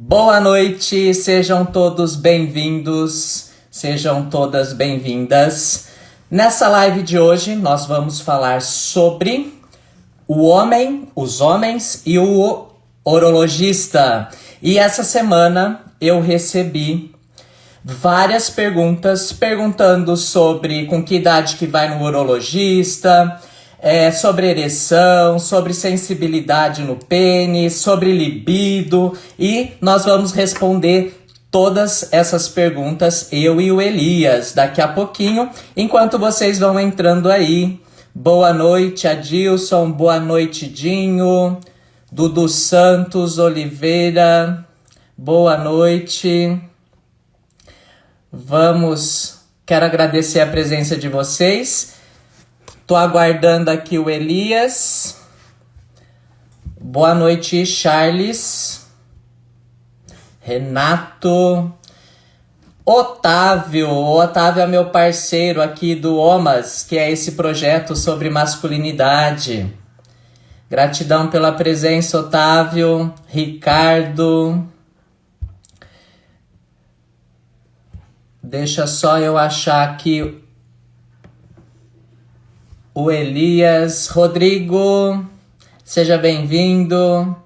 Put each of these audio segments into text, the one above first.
Boa noite, sejam todos bem-vindos, sejam todas bem-vindas. Nessa live de hoje, nós vamos falar sobre o homem, os homens e o urologista. E essa semana eu recebi várias perguntas perguntando sobre com que idade que vai no urologista, sobre ereção, sobre sensibilidade no pênis, sobre libido, e nós vamos responder todas essas perguntas, eu e o Elias, daqui a pouquinho, enquanto vocês vão entrando aí. Boa noite, Adilson, boa noite, Dinho, Dudu Santos Oliveira, boa noite. Quero agradecer a presença de vocês. Tô aguardando aqui o Elias. Boa noite, Charles. Renato. Otávio. O Otávio é meu parceiro aqui do OMAS, que é esse projeto sobre masculinidade. Gratidão pela presença, Otávio. Ricardo. Deixa só eu achar aqui o Elias. Rodrigo, seja bem-vindo.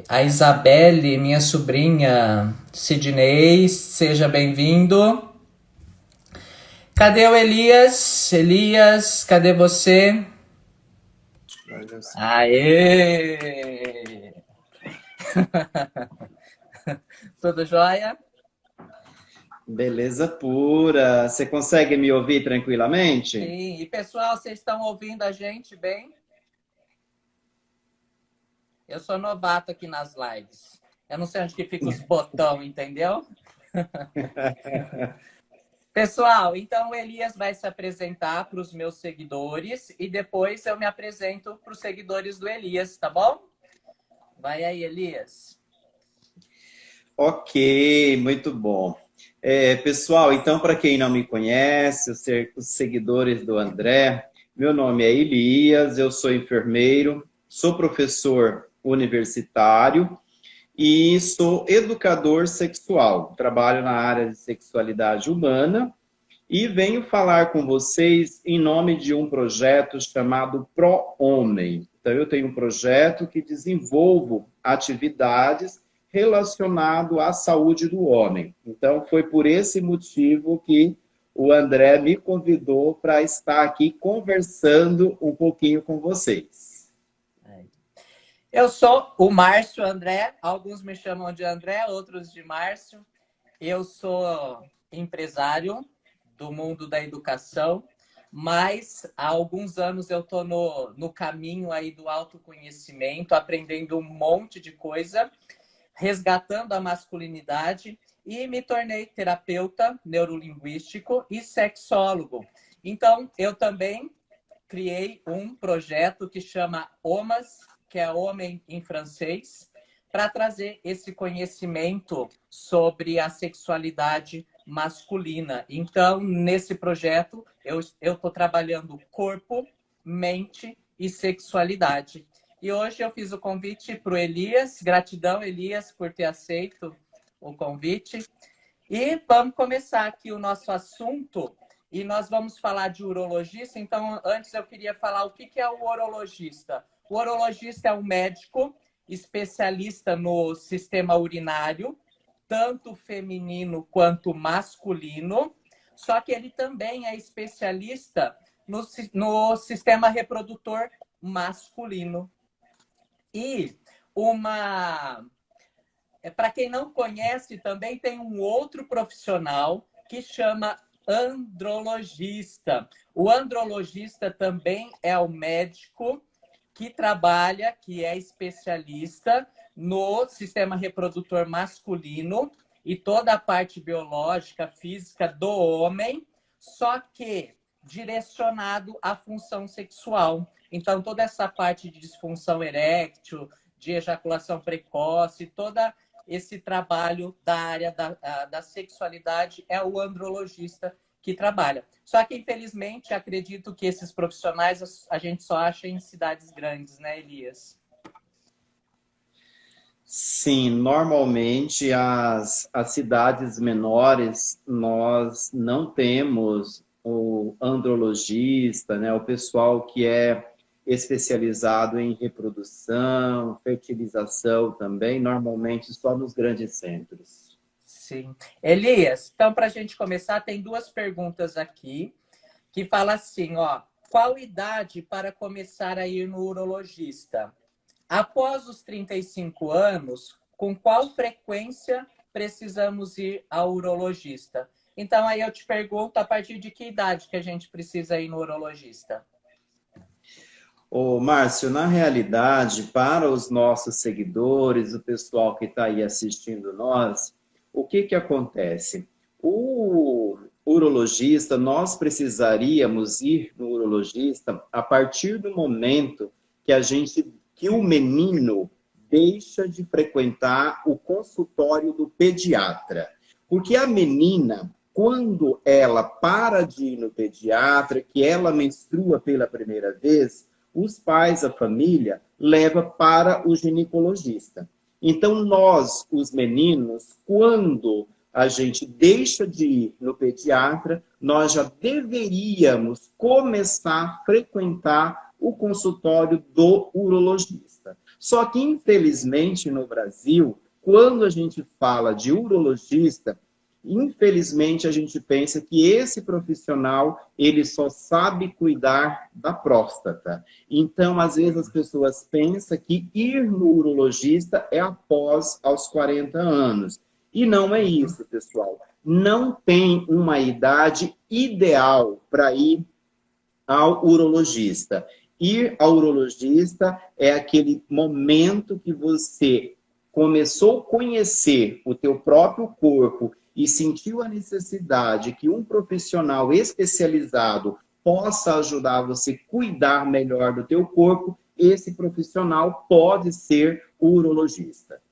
A Isabelle, minha sobrinha. Sidney, seja bem-vindo. Cadê o Elias? Elias, cadê você? Aê! Tudo jóia? Beleza pura. Você consegue me ouvir tranquilamente? Sim. E pessoal, vocês estão ouvindo a gente bem? Eu sou novato aqui nas lives. Eu não sei onde que fica os botão, entendeu? Pessoal, então o Elias vai se apresentar para os meus seguidores e depois eu me apresento para os seguidores do Elias, tá bom? Vai aí, Elias. Ok, muito bom. Pessoal, então, para quem não me conhece, os seguidores do André, meu nome é Elias, eu sou enfermeiro, sou professor universitário e sou educador sexual. Trabalho na área de sexualidade humana e venho falar com vocês em nome de um projeto chamado Pro Homem. Então, eu tenho um projeto que desenvolvo atividades relacionado à saúde do homem. Então, foi por esse motivo que o André me convidou para estar aqui conversando um pouquinho com vocês. Eu sou o Márcio André, alguns me chamam de André, outros de Márcio. Eu sou empresário do mundo da educação, mas há alguns anos eu estou no caminho aí do autoconhecimento, aprendendo um monte de coisa, resgatando a masculinidade e me tornei terapeuta neurolinguístico e sexólogo. Então, eu também criei um projeto que chama OMAS, que é Homem em francês, para trazer esse conhecimento sobre a sexualidade masculina. Então, nesse projeto, eu estou trabalhando corpo, mente e sexualidade. E hoje eu fiz o convite para o Elias. Gratidão, Elias, por ter aceito o convite. E vamos começar aqui o nosso assunto. E nós vamos falar de urologista. Então, antes eu queria falar o que é o urologista. O urologista é um médico especialista no sistema urinário, tanto feminino quanto masculino, só que ele também é especialista no sistema reprodutor masculino. E para quem não conhece, também tem um outro profissional que chama andrologista. O andrologista também é o médico que trabalha, que é especialista no sistema reprodutor masculino e toda a parte biológica, física do homem, só que direcionado à função sexual. Então, toda essa parte de disfunção eréctil, de ejaculação precoce, todo esse trabalho da área da sexualidade é o andrologista que trabalha. Só que, infelizmente, acredito que esses profissionais a gente só acha em cidades grandes, né, Elias? Sim, normalmente as cidades menores nós não temos o andrologista, né, o pessoal que é especializado em reprodução, fertilização também, normalmente só nos grandes centros. Sim. Elias, então para a gente começar, tem duas perguntas aqui que fala assim, ó, qual idade para começar a ir no urologista? Após os 35 anos, com qual frequência precisamos ir ao urologista? Então, aí eu te pergunto, a partir de que idade que a gente precisa ir no urologista? Ô, Márcio, na realidade, para os nossos seguidores, o pessoal que está aí assistindo nós, o que que acontece? O urologista, nós precisaríamos ir no urologista a partir do momento que o menino deixa de frequentar o consultório do pediatra. Porque a menina, quando ela para de ir no pediatra, que ela menstrua pela primeira vez, os pais, a família, leva para o ginecologista. Então, nós, os meninos, quando a gente deixa de ir no pediatra, nós já deveríamos começar a frequentar o consultório do urologista. Só que, infelizmente, no Brasil, quando a gente fala de urologista, infelizmente a gente pensa que esse profissional ele só sabe cuidar da próstata. Então, às vezes as pessoas pensam que ir no urologista é após aos 40 anos. E não é isso, pessoal. Não tem uma idade ideal para ir ao urologista. Ir ao urologista é aquele momento que você começou a conhecer o teu próprio corpo e sentiu a necessidade que um profissional especializado possa ajudar você a cuidar melhor do teu corpo, esse profissional pode ser o urologista.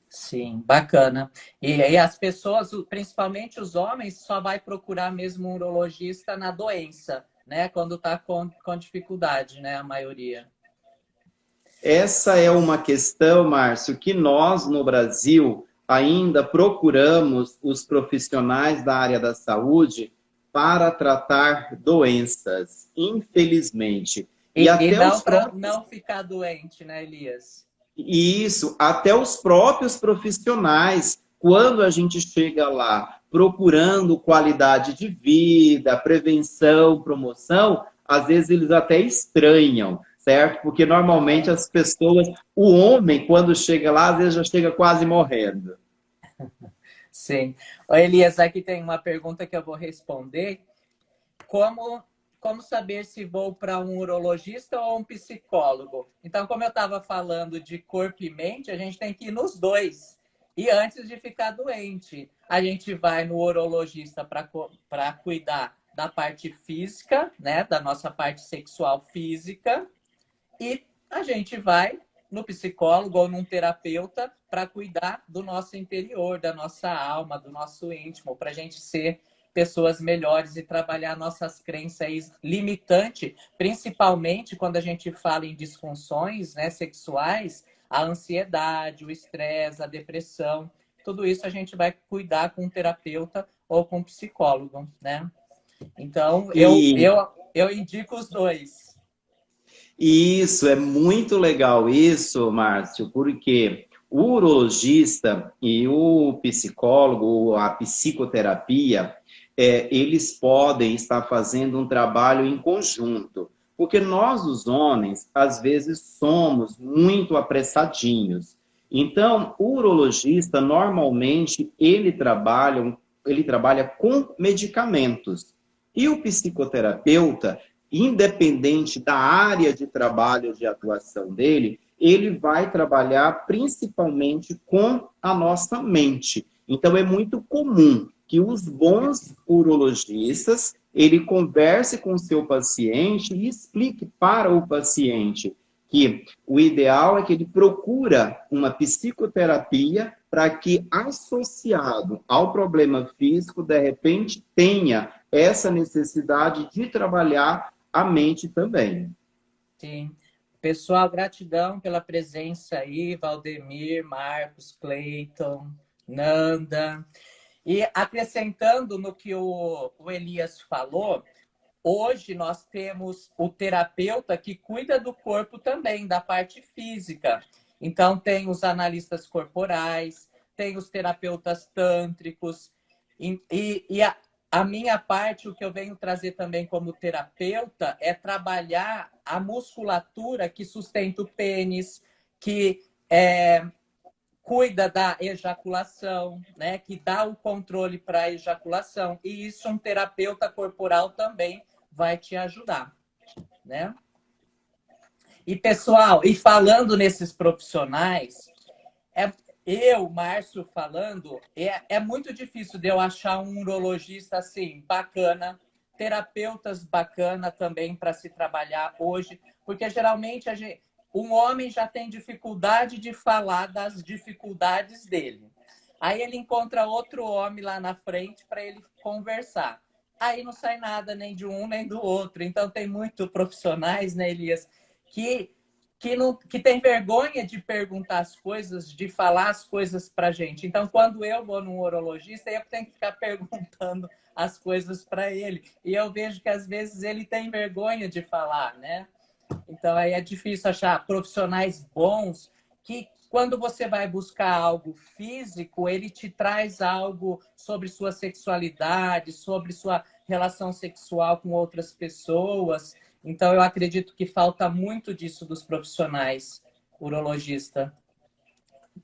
Sim, bacana. E aí as pessoas, principalmente os homens, só vai procurar mesmo um urologista na doença, né? Quando está com dificuldade, né? A maioria. Essa é uma questão, Márcio, que nós no Brasil ainda procuramos os profissionais da área da saúde para tratar doenças, infelizmente. E E até não os para próprios, não ficar doente, né, Elias? isso, até os próprios profissionais, quando a gente chega lá procurando qualidade de vida, prevenção, promoção, às vezes eles até estranham, certo? Porque normalmente Aham. as pessoas, o homem, quando chega lá, às vezes já chega quase morrendo. Sim. Ô, Elias, aqui tem uma pergunta que eu vou responder. Como, como saber se vou para um urologista ou um psicólogo? Então, como eu estava falando de corpo e mente, a gente tem que ir nos dois. E antes de ficar doente, a gente vai no urologista para cuidar da parte física, né? Da nossa parte sexual física. E a gente vai no psicólogo ou num terapeuta para cuidar do nosso interior, da nossa alma, do nosso íntimo, para a gente ser pessoas melhores e trabalhar nossas crenças limitantes, principalmente quando a gente fala em disfunções, né, sexuais, a ansiedade, o estresse, a depressão, tudo isso a gente vai cuidar com um terapeuta ou com um psicólogo, né? Então, E eu indico os dois. isso, é muito legal isso, Márcio, porque o urologista e o psicólogo, a psicoterapia, eles podem estar fazendo um trabalho em conjunto. Porque nós, os homens, às vezes somos muito apressadinhos. Então, o urologista, normalmente, ele trabalha com medicamentos. E o psicoterapeuta, independente da área de trabalho de atuação dele, ele vai trabalhar principalmente com a nossa mente. Então é muito comum que os bons urologistas ele converse com o seu paciente e explique para o paciente que o ideal é que ele procura uma psicoterapia para que, associado ao problema físico, de repente tenha essa necessidade de trabalhar a mente também. Sim. Pessoal, gratidão pela presença aí, Valdemir, Marcos, Cleiton, Nanda. E acrescentando no que o Elias falou, hoje nós temos o terapeuta que cuida do corpo também, da parte física. Então, tem os analistas corporais, tem os terapeutas tântricos. E a minha parte, o que eu venho trazer também como terapeuta, é trabalhar a musculatura que sustenta o pênis, que cuida da ejaculação, né? Que dá o controle para a ejaculação. E isso um terapeuta corporal também vai te ajudar, né? E, pessoal, e falando nesses profissionais, Márcio, falando, é muito difícil de eu achar um urologista assim, bacana, terapeutas bacana também para se trabalhar hoje, porque geralmente um homem já tem dificuldade de falar das dificuldades dele. Aí ele encontra outro homem lá na frente para ele conversar. Aí não sai nada nem de um nem do outro. Então tem muitos profissionais, né, Elias, que tem vergonha de perguntar as coisas, de falar as coisas para gente. Então, quando eu vou num urologista, eu tenho que ficar perguntando as coisas para ele. E eu vejo que, às vezes, ele tem vergonha de falar, né? Então, aí é difícil achar profissionais bons que, quando você vai buscar algo físico, ele te traz algo sobre sua sexualidade, sobre sua relação sexual com outras pessoas. Então, eu acredito que falta muito disso dos profissionais urologistas.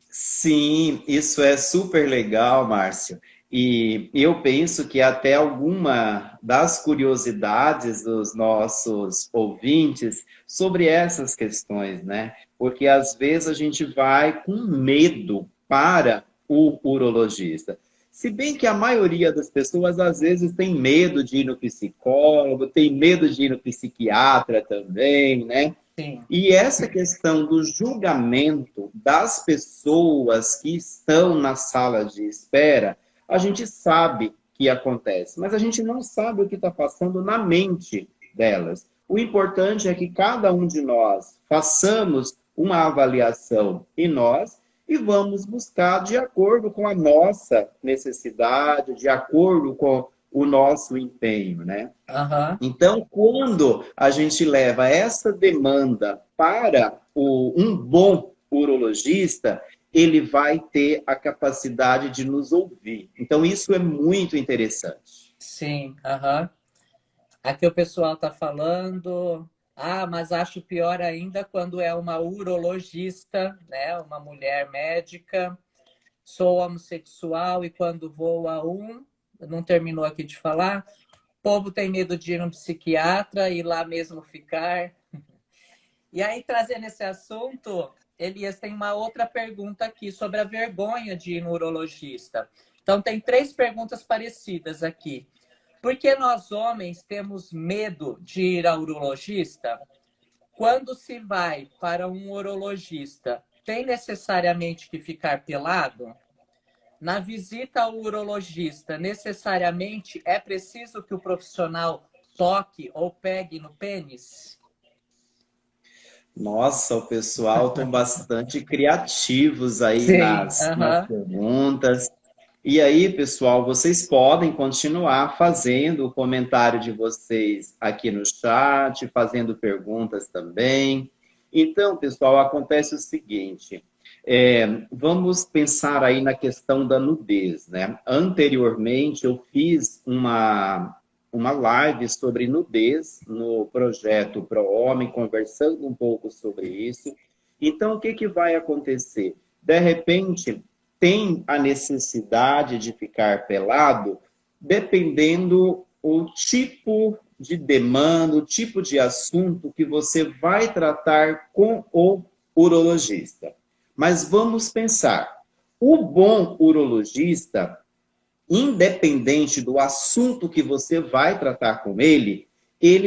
Sim, isso é super legal, Márcio. E eu penso que até alguma das curiosidades dos nossos ouvintes sobre essas questões, né? Porque às vezes a gente vai com medo para o urologista. Se bem que a maioria das pessoas às vezes tem medo de ir no psicólogo, tem medo de ir no psiquiatra também, né? Sim. E essa questão do julgamento das pessoas que estão na sala de espera, a gente sabe que acontece, mas a gente não sabe o que está passando na mente delas. O importante é que cada um de nós façamos uma avaliação em nós e vamos buscar de acordo com a nossa necessidade, de acordo com o nosso empenho, né? Uhum. Então, quando a gente leva essa demanda para um bom urologista, ele vai ter a capacidade de nos ouvir. Então, isso é muito interessante. Sim, uhum. Aqui o pessoal está falando... mas acho pior ainda quando é uma urologista, né? Uma mulher médica. Sou homossexual e quando vou a não terminou aqui de falar, o povo tem medo de ir no psiquiatra e lá mesmo ficar. E aí, trazendo esse assunto, Elias, tem uma outra pergunta aqui sobre a vergonha de ir no urologista. Então, tem 3 perguntas parecidas aqui. Por que nós, homens, temos medo de ir ao urologista? Quando se vai para um urologista, tem necessariamente que ficar pelado? Na visita ao urologista, necessariamente é preciso que o profissional toque ou pegue no pênis? Nossa, o pessoal estão bastante criativos aí Sim, nas perguntas. E aí, pessoal, vocês podem continuar fazendo o comentário de vocês aqui no chat, fazendo perguntas também. Então, pessoal, acontece o seguinte: vamos pensar aí na questão da nudez, né? Anteriormente, eu fiz uma live sobre nudez no projeto Pro Homem, conversando um pouco sobre isso. Então, o que, que vai acontecer? De repente, tem a necessidade de ficar pelado, dependendo o tipo de demanda, o tipo de assunto que você vai tratar com o urologista. Mas vamos pensar, o bom urologista, independente do assunto que você vai tratar com ele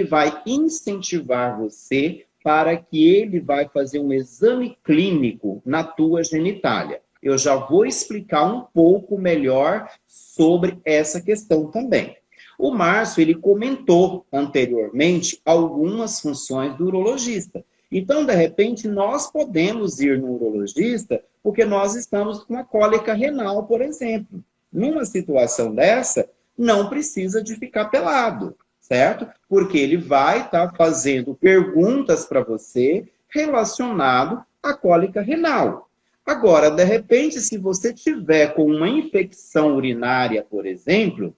vai incentivar você para que ele vai fazer um exame clínico na tua genitália. Eu já vou explicar um pouco melhor sobre essa questão também. O Márcio, ele comentou anteriormente algumas funções do urologista. Então, de repente, nós podemos ir no urologista porque nós estamos com uma cólica renal, por exemplo. Numa situação dessa, não precisa de ficar pelado, certo? Porque ele vai estar fazendo perguntas para você relacionado à cólica renal. Agora, de repente, se você tiver com uma infecção urinária, por exemplo,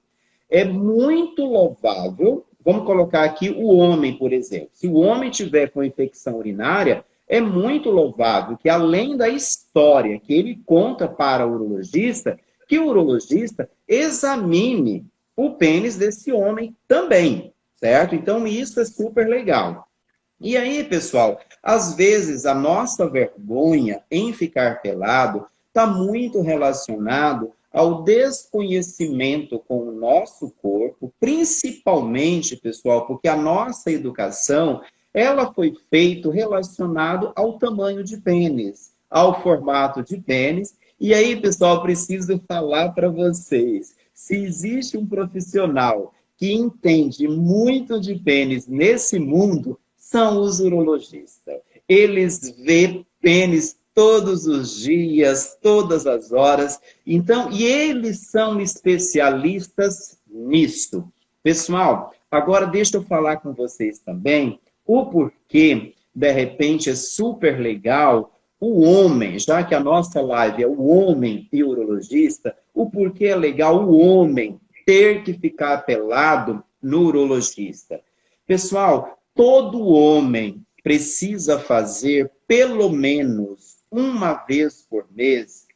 é muito louvável, vamos colocar aqui o homem, por exemplo. Se o homem tiver com infecção urinária, é muito louvável que, além da história que ele conta para o urologista, que o urologista examine o pênis desse homem também, certo? Então, isso é super legal. E aí, pessoal, às vezes a nossa vergonha em ficar pelado está muito relacionado ao desconhecimento com o nosso corpo, principalmente, pessoal, porque a nossa educação, ela foi feita relacionado ao tamanho de pênis, ao formato de pênis. E aí, pessoal, preciso falar para vocês, se existe um profissional que entende muito de pênis nesse mundo, são os urologistas. Eles vê pênis todos os dias, todas as horas. Então, e eles são especialistas nisso. Pessoal, agora deixa eu falar com vocês também o porquê, de repente, é super legal o homem, já que a nossa live é o homem e o urologista, o porquê é legal o homem ter que ficar pelado no urologista. Pessoal, todo homem precisa fazer, pelo menos uma vez por mês,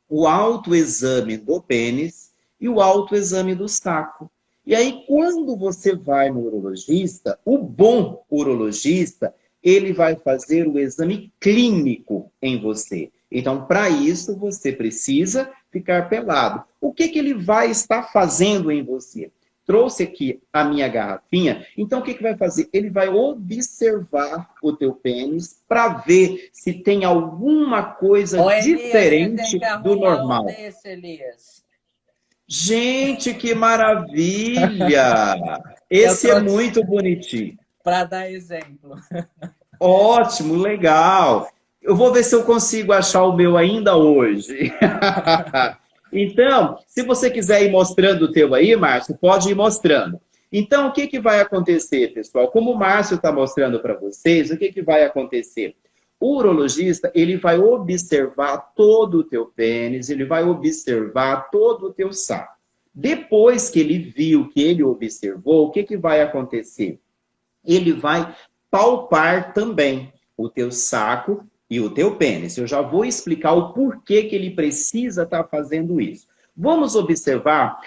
o autoexame do pênis e o autoexame do saco. E aí, quando você vai no urologista, o bom urologista, ele vai fazer o exame clínico em você. Então, para isso, você precisa ficar pelado. O que ele vai estar fazendo em você? Trouxe aqui a minha garrafinha, então o que vai fazer? Ele vai observar o teu pênis para ver se tem alguma coisa Ô, Elias, você tem diferente que do arrumar um normal. desse, Elias. Gente, que maravilha! Eu Esse é trouxe muito bonitinho. para dar exemplo. Ótimo, legal. Eu vou ver se eu consigo achar o meu ainda hoje. Então, se você quiser ir mostrando o teu aí, Márcio, pode ir mostrando. Então, o que vai acontecer, pessoal? Como o Márcio está mostrando para vocês, o que vai acontecer? O urologista, ele vai observar todo o teu pênis, ele vai observar todo o teu saco. Depois que ele viu, que ele observou, o que vai acontecer? Ele vai palpar também o teu saco e o teu pênis. Eu já vou explicar o porquê que ele precisa estar fazendo isso. Vamos observar,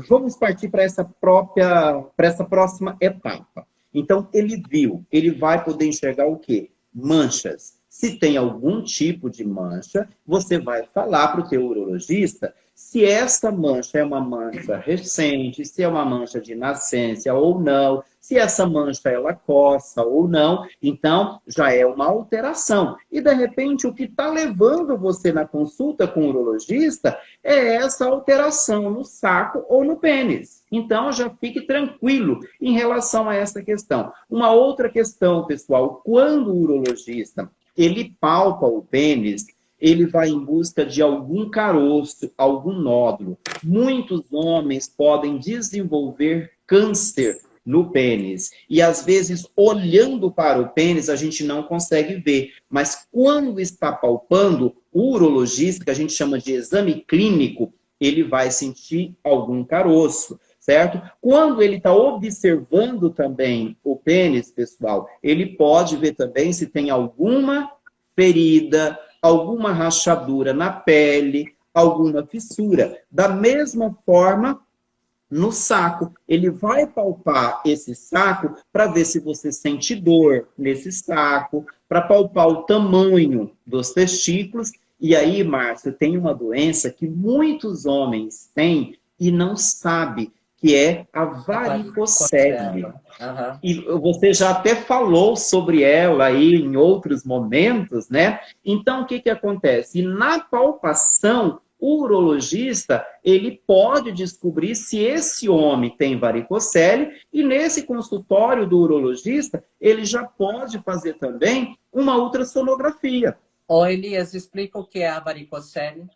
vamos partir para essa próxima etapa. Então, ele viu, ele vai poder enxergar o quê? Manchas. Se tem algum tipo de mancha, você vai falar para o teu urologista se essa mancha é uma mancha recente, se é uma mancha de nascença ou não, se essa mancha ela coça ou não, então já é uma alteração. E de repente o que está levando você na consulta com o urologista é essa alteração no saco ou no pênis. Então já fique tranquilo em relação a essa questão. Uma outra questão, pessoal, quando o urologista ele palpa o pênis, ele vai em busca de algum caroço, algum nódulo. Muitos homens podem desenvolver câncer no pênis. E às vezes, olhando para o pênis, a gente não consegue ver. Mas quando está palpando, o urologista, que a gente chama de exame clínico, ele vai sentir algum caroço, certo? Quando ele está observando também o pênis, pessoal, ele pode ver também se tem alguma ferida, alguma rachadura na pele, alguma fissura. Da mesma forma, no saco, ele vai palpar esse saco para ver se você sente dor nesse saco, para palpar o tamanho dos testículos. E aí, Márcio, tem uma doença que muitos homens têm e não sabem, que é a varicocele. Uhum. E você já até falou sobre ela aí em outros momentos, né? Então, o que acontece? E na palpação, o urologista, ele pode descobrir se esse homem tem varicocele e nesse consultório do urologista, ele já pode fazer também uma ultrassonografia. Ô, Elias, explica o que é a varicocele.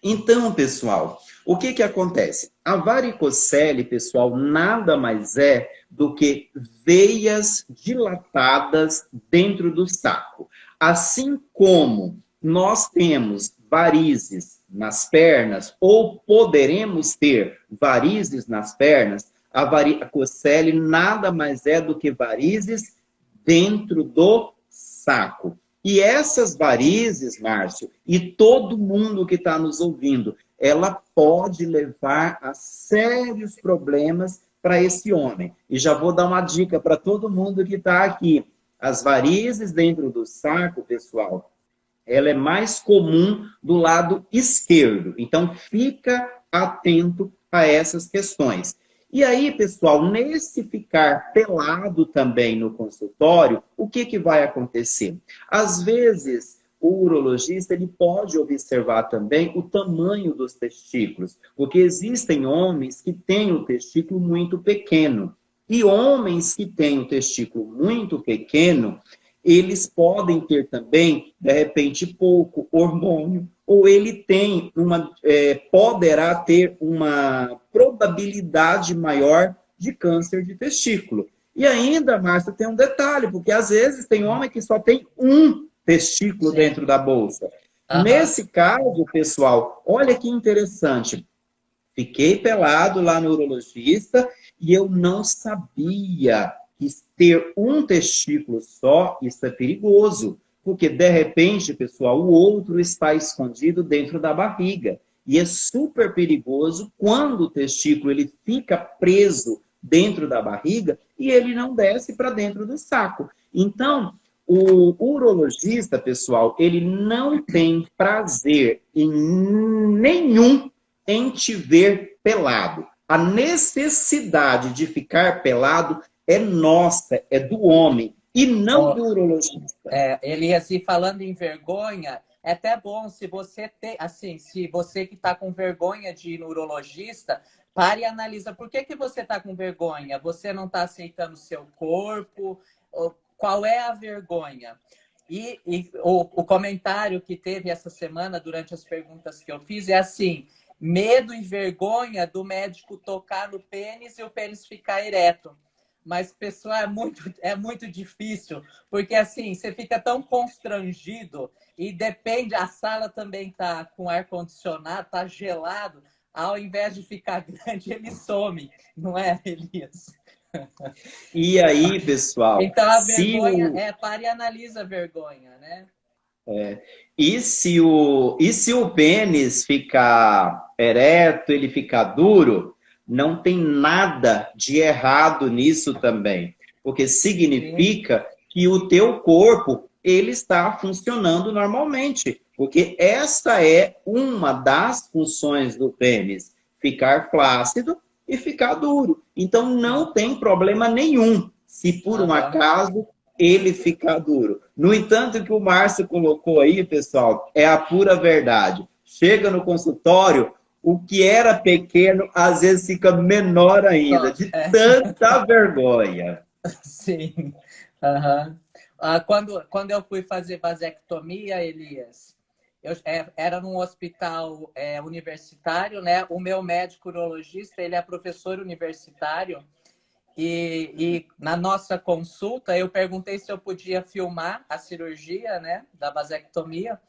Então, pessoal, o que acontece? A varicocele, pessoal, nada mais é do que veias dilatadas dentro do saco. Assim como nós temos varizes nas pernas, ou poderemos ter varizes nas pernas, a varicocele nada mais é do que varizes dentro do saco. E essas varizes, Márcio, e todo mundo que está nos ouvindo, ela pode levar a sérios problemas para esse homem. E já vou dar uma dica para todo mundo que está aqui. As varizes dentro do saco, pessoal, ela é mais comum do lado esquerdo. Então, fica atento a essas questões. E aí, pessoal, nesse ficar pelado também no consultório, o que vai acontecer? Às vezes, o urologista ele pode observar também o tamanho dos testículos, porque existem homens que têm o testículo muito pequeno. E homens que têm o testículo muito pequeno, eles podem ter também, de repente, pouco hormônio, ou ele tem poderá ter uma probabilidade maior de câncer de testículo. E ainda, Márcia, tem um detalhe, porque às vezes tem homem que só tem um testículo Sim. dentro da bolsa. Nesse caso, pessoal, olha que interessante. Fiquei pelado lá no urologista e eu não sabia que ter um testículo só, isso é perigoso. Porque, de repente, pessoal, o outro está escondido dentro da barriga. E é super perigoso quando o testículo ele fica preso dentro da barriga e ele não desce para dentro do saco. Então, o urologista, pessoal, ele não tem prazer em nenhum em te ver pelado. A necessidade de ficar pelado é nossa, é do homem, e não do urologista. Elias, e falando em vergonha, é até bom se você tem, assim, se você que está com vergonha de ir no urologista, pare e analisa por que você está com vergonha. Você não está aceitando o seu corpo? Qual é a vergonha? E o comentário que teve essa semana durante as perguntas que eu fiz é assim: medo e vergonha do médico tocar no pênis e o pênis ficar ereto. Mas, pessoal, é muito difícil, porque assim, você fica tão constrangido e depende, a sala também tá com ar-condicionado, tá gelado, ao invés de ficar grande, ele some, não é, Elias? E aí, pessoal, então a vergonha pare e analisa a vergonha, né? E se o pênis ficar ereto, ele ficar duro, não tem nada de errado nisso também. Porque significa que o teu corpo, ele está funcionando normalmente. Porque essa é uma das funções do pênis, ficar flácido e ficar duro. Então não tem problema nenhum se por um acaso ele ficar duro. No entanto, o que o Márcio colocou aí, pessoal, é a pura verdade. Chega no consultório, o que era pequeno, às vezes fica menor ainda, de tanta vergonha. Sim. Quando eu fui fazer vasectomia, Elias, eu era num hospital universitário, né? O meu médico urologista, ele é professor universitário, e na nossa consulta eu perguntei se eu podia filmar a cirurgia, né, da vasectomia.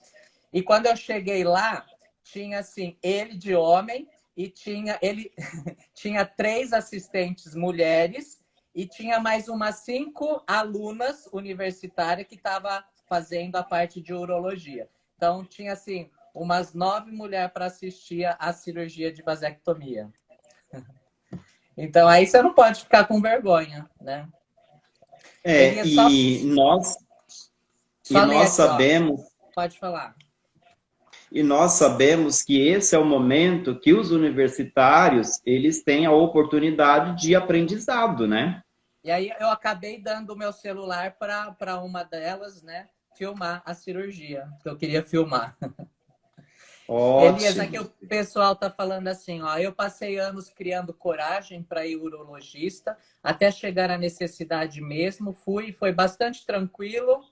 E quando eu cheguei lá, tinha assim, ele de homem e tinha 3 assistentes mulheres e tinha mais umas 5 alunas universitárias que estavam fazendo a parte de urologia. Então tinha assim umas 9 mulheres para assistir a cirurgia de vasectomia. Então, aí você não pode ficar com vergonha, né? Nós sabemos... Pode falar. E nós sabemos que esse é o momento que os universitários, eles têm a oportunidade de aprendizado, né? E aí eu acabei dando o meu celular para uma delas, né? filmar a cirurgia, que eu queria filmar. Elias, aqui Ótimo. o pessoal tá falando assim, ó, eu passei anos criando coragem para ir urologista, até chegar à necessidade mesmo, foi bastante tranquilo.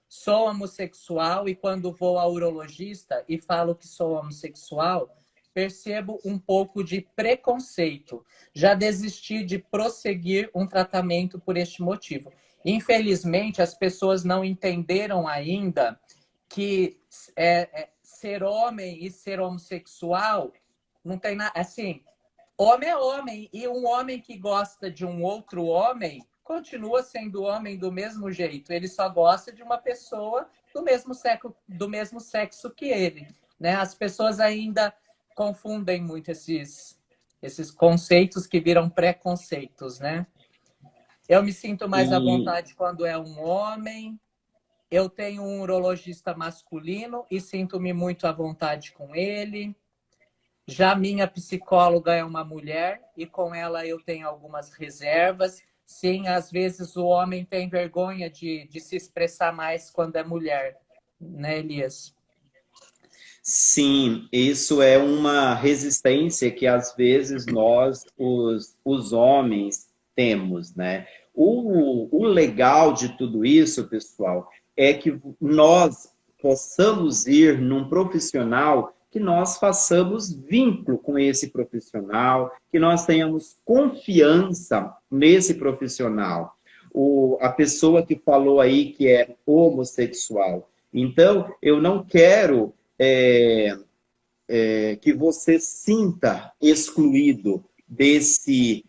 Sou homossexual e quando vou ao urologista e falo que sou homossexual, percebo um pouco de preconceito. Já desisti de prosseguir um tratamento por este motivo. Infelizmente, as pessoas não entenderam ainda que ser homem e ser homossexual não tem nada. Assim, homem é homem, e um homem que gosta de um outro homem continua sendo homem do mesmo jeito. Ele só gosta de uma pessoa do mesmo sexo que ele. Né? As pessoas ainda confundem muito esses conceitos que viram preconceitos. Né? Eu me sinto mais à E vontade quando é um homem. Eu tenho um urologista masculino e sinto-me muito à vontade com ele. Já minha psicóloga é uma mulher e com ela eu tenho algumas reservas. Sim, às vezes o homem tem vergonha de se expressar mais quando é mulher, né, Elias? sim, isso é uma resistência que às vezes nós, os homens, temos, né? O legal de tudo isso, pessoal, é que nós possamos ir num profissional que nós façamos vínculo com esse profissional, que nós tenhamos confiança nesse profissional. A pessoa que falou aí que é homossexual. Então, eu não quero que você sinta excluído desse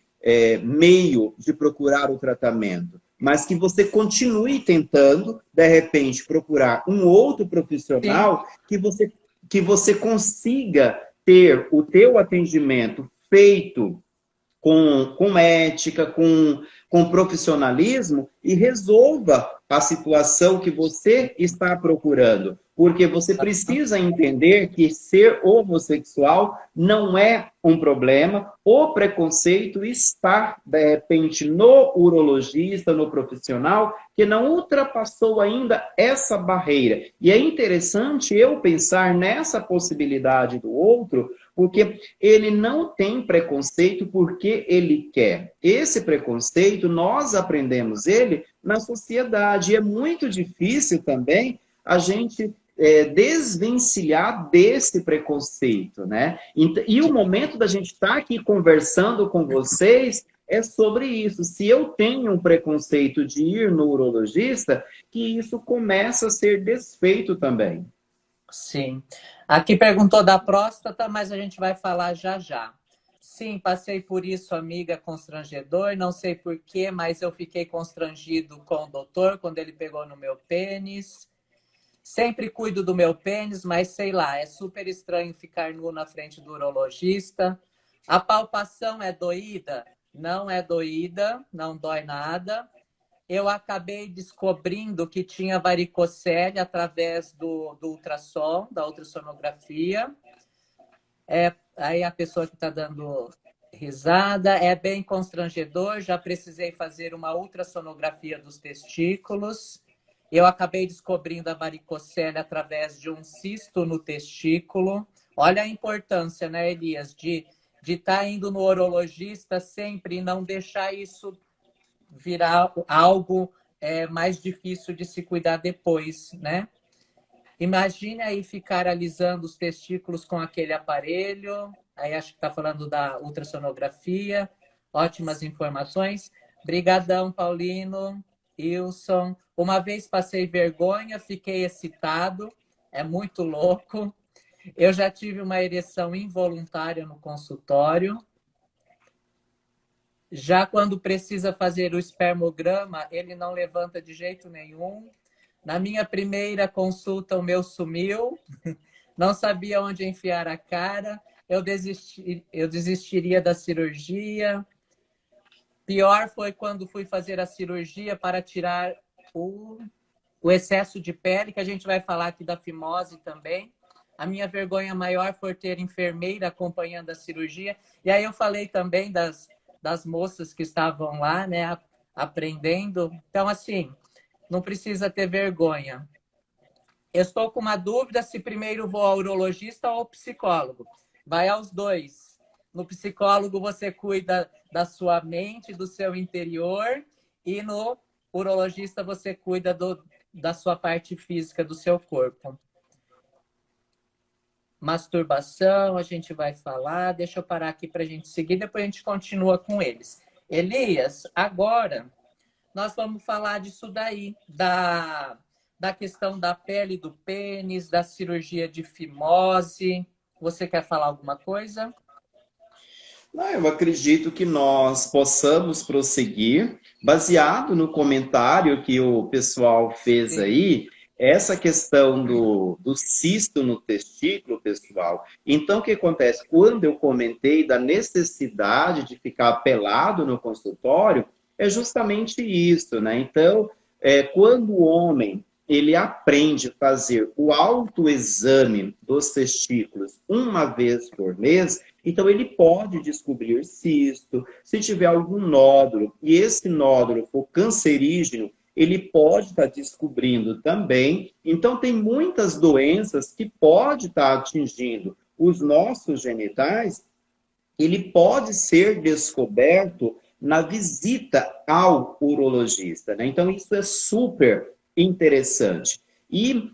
meio de procurar o tratamento, mas que você continue tentando, de repente, procurar um outro Sim, profissional que você consiga ter o teu atendimento feito com ética, com profissionalismo e resolva a situação que você está procurando. Porque você precisa entender que ser homossexual não é um problema, o preconceito está, de repente, no urologista, no profissional, que não ultrapassou ainda essa barreira. E é interessante eu pensar nessa possibilidade do outro, porque ele não tem preconceito porque ele quer. Esse preconceito, nós aprendemos ele na sociedade. E é muito difícil também a gente desvencilhar desse preconceito, né? E o momento da gente estar aqui conversando com vocês é sobre isso. Se eu tenho um preconceito de ir no urologista, que isso começa a ser desfeito também. sim. Aqui perguntou da próstata, mas a gente vai falar já já. Sim, passei por isso, amiga, constrangedor. Não sei por quê, mas eu fiquei constrangido com o doutor quando ele pegou no meu pênis. Sempre cuido do meu pênis, mas sei lá, é super estranho ficar nu na frente do urologista. A palpação é doída? Não é doída, não dói nada. Eu acabei descobrindo que tinha varicocele através do ultrassom, da ultrassonografia. Aí a pessoa que está dando risada, é bem constrangedor, já precisei fazer uma ultrassonografia dos testículos. Eu acabei descobrindo a varicocele através de um cisto no testículo. Olha a importância, né, Elias, de estar indo no urologista sempre e não deixar isso virar algo mais difícil de se cuidar depois, né? Imagine aí ficar alisando os testículos com aquele aparelho. Aí acho que está falando da ultrassonografia. Ótimas informações. Brigadão, Paulino, Wilson. Uma vez passei vergonha, fiquei excitado. É muito louco. Eu já tive uma ereção involuntária no consultório. Já quando precisa fazer o espermograma, ele não levanta de jeito nenhum. Na minha primeira consulta, o meu sumiu. Não sabia onde enfiar a cara. Eu desistiria da cirurgia. Pior foi quando fui fazer a cirurgia para tirar o excesso de pele, que a gente vai falar aqui da fimose também. A minha vergonha maior foi ter enfermeira acompanhando a cirurgia. E aí eu falei também das moças que estavam lá, né, aprendendo. Então, assim, não precisa ter vergonha. eu estou com uma dúvida se primeiro vou ao urologista ou ao psicólogo. Vai aos dois. No psicólogo você cuida da sua mente, do seu interior, e no urologista você cuida da sua parte física, do seu corpo. Masturbação, a gente vai falar. Deixa eu parar aqui para a gente seguir, depois a gente continua com eles. Elias, agora nós vamos falar disso daí, da questão da pele do pênis, da cirurgia de fimose. Você quer falar alguma coisa? Não, eu acredito que nós possamos prosseguir, baseado no comentário que o pessoal fez aí, essa questão do cisto no testículo, pessoal. Então, o que acontece? Quando eu comentei da necessidade de ficar pelado no consultório, é justamente isso, né? Então, quando o homem ele aprende a fazer o autoexame dos testículos uma vez por mês, então ele pode descobrir cisto, se tiver algum nódulo, e esse nódulo for cancerígeno, ele pode estar descobrindo também. Então tem muitas doenças que pode estar atingindo os nossos genitais, ele pode ser descoberto na visita ao urologista, né? Então isso é super interessante. E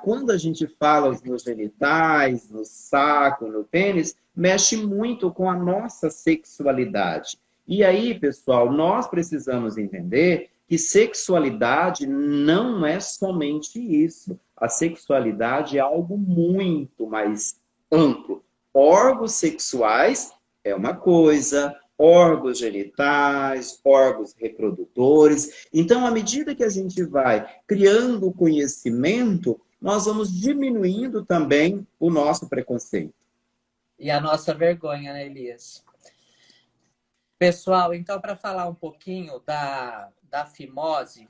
quando a gente fala nos genitais, no saco, no pênis, mexe muito com a nossa sexualidade. E aí, pessoal, nós precisamos entender que sexualidade não é somente isso. A sexualidade é algo muito mais amplo. Órgãos sexuais é uma coisa, órgãos genitais, órgãos reprodutores. Então, à medida que a gente vai criando conhecimento, nós vamos diminuindo também o nosso preconceito. E a nossa vergonha, né, Elias? Pessoal, então, para falar um pouquinho da fimose,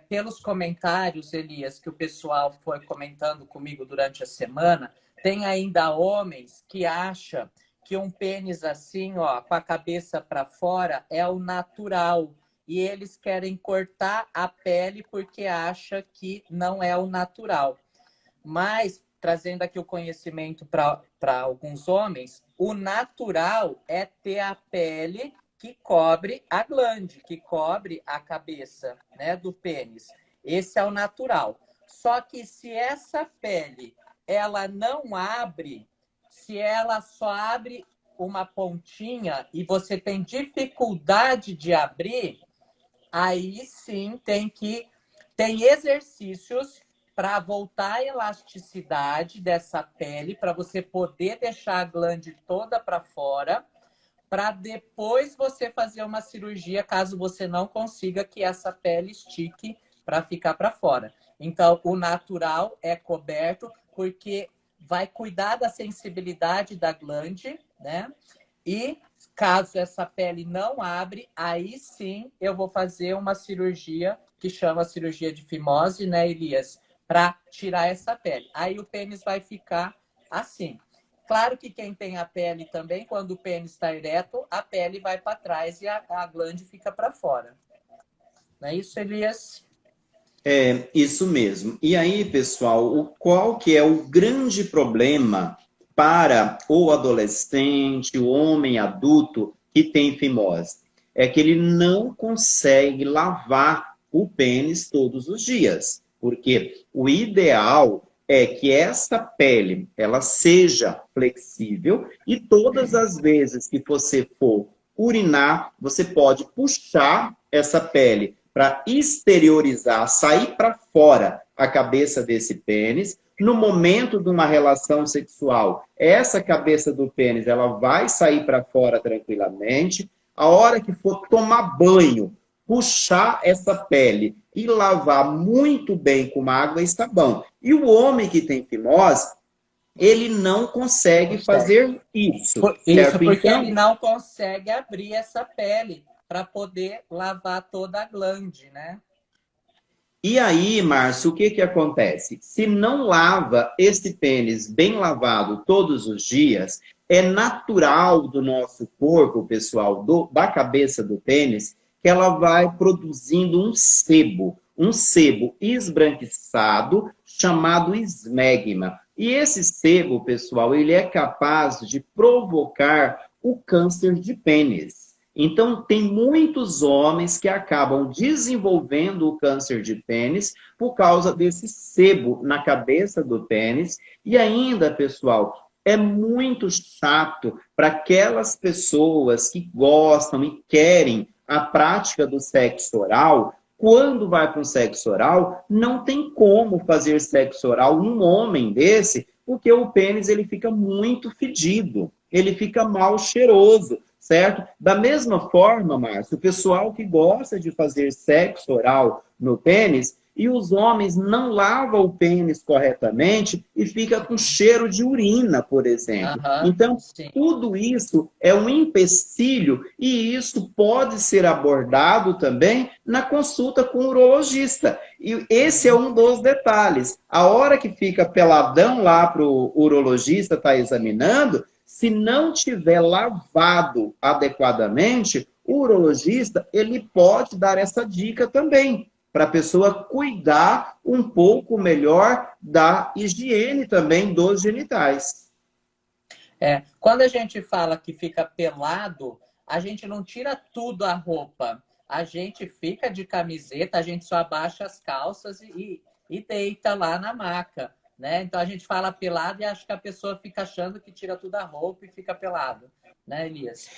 pelos comentários, Elias, que o pessoal foi comentando comigo durante a semana, tem ainda homens que acham que um pênis assim, ó, com a cabeça para fora, é o natural. E eles querem cortar a pele porque acham que não é o natural. Mas, trazendo aqui o conhecimento para alguns homens, o natural é ter a pele que cobre a glande, que cobre a cabeça, né, do pênis. Esse é o natural. Só que se essa pele ela não abre, se ela só abre uma pontinha e você tem dificuldade de abrir, aí sim tem exercícios para voltar a elasticidade dessa pele, para você poder deixar a glande toda para fora, para depois você fazer uma cirurgia, caso você não consiga que essa pele estique para ficar para fora. Então, o natural é coberto porque vai cuidar da sensibilidade da glande, né? E caso essa pele não abre, aí sim eu vou fazer uma cirurgia que chama cirurgia de fimose, né, Elias? Para tirar essa pele. Aí o pênis vai ficar assim. Claro que quem tem a pele também, quando o pênis está ereto, a pele vai para trás e a glande fica para fora. Não é isso, Elias? É, isso mesmo. E aí, pessoal, qual que é o grande problema para o adolescente, o homem adulto que tem fimose? É que ele não consegue lavar o pênis todos os dias. Porque o ideal é que essa pele ela seja flexível e todas as vezes que você for urinar, você pode puxar essa pele para exteriorizar, sair para fora a cabeça desse pênis. No momento de uma relação sexual, essa cabeça do pênis ela vai sair para fora tranquilamente. A hora que for tomar banho, puxar essa pele e lavar muito bem com água e sabão. E o homem que tem fimose, ele não consegue fazer isso. Isso, porque então, ele não consegue abrir essa pele para poder lavar toda a glande, né? E aí, Márcio, o que que acontece? Se não lava esse pênis bem lavado todos os dias, é natural do nosso corpo, pessoal, da cabeça do pênis, que ela vai produzindo um sebo esbranquiçado, chamado esmegma. E esse sebo, pessoal, ele é capaz de provocar o câncer de pênis. Então, tem muitos homens que acabam desenvolvendo o câncer de pênis por causa desse sebo na cabeça do pênis. E ainda, pessoal, é muito chato para aquelas pessoas que gostam e querem a prática do sexo oral. Quando vai para o sexo oral, não tem como fazer sexo oral num homem desse, porque o pênis ele fica muito fedido, ele fica mal cheiroso, certo? Da mesma forma, Márcio, o pessoal que gosta de fazer sexo oral no pênis, e os homens não lavam o pênis corretamente e fica com cheiro de urina, por exemplo. Então, sim. tudo isso é um empecilho e isso pode ser abordado também na consulta com o urologista. E esse é um dos detalhes. A hora que fica peladão lá para o urologista estar examinando, se não tiver lavado adequadamente, o urologista ele pode dar essa dica também, para a pessoa cuidar um pouco melhor da higiene também dos genitais. Quando a gente fala que fica pelado, a gente não tira tudo a roupa. A gente fica de camiseta, a gente só abaixa as calças e deita lá na maca, né? Então a gente fala pelado e acho que a pessoa fica achando que tira tudo a roupa e fica pelado, né, Elias?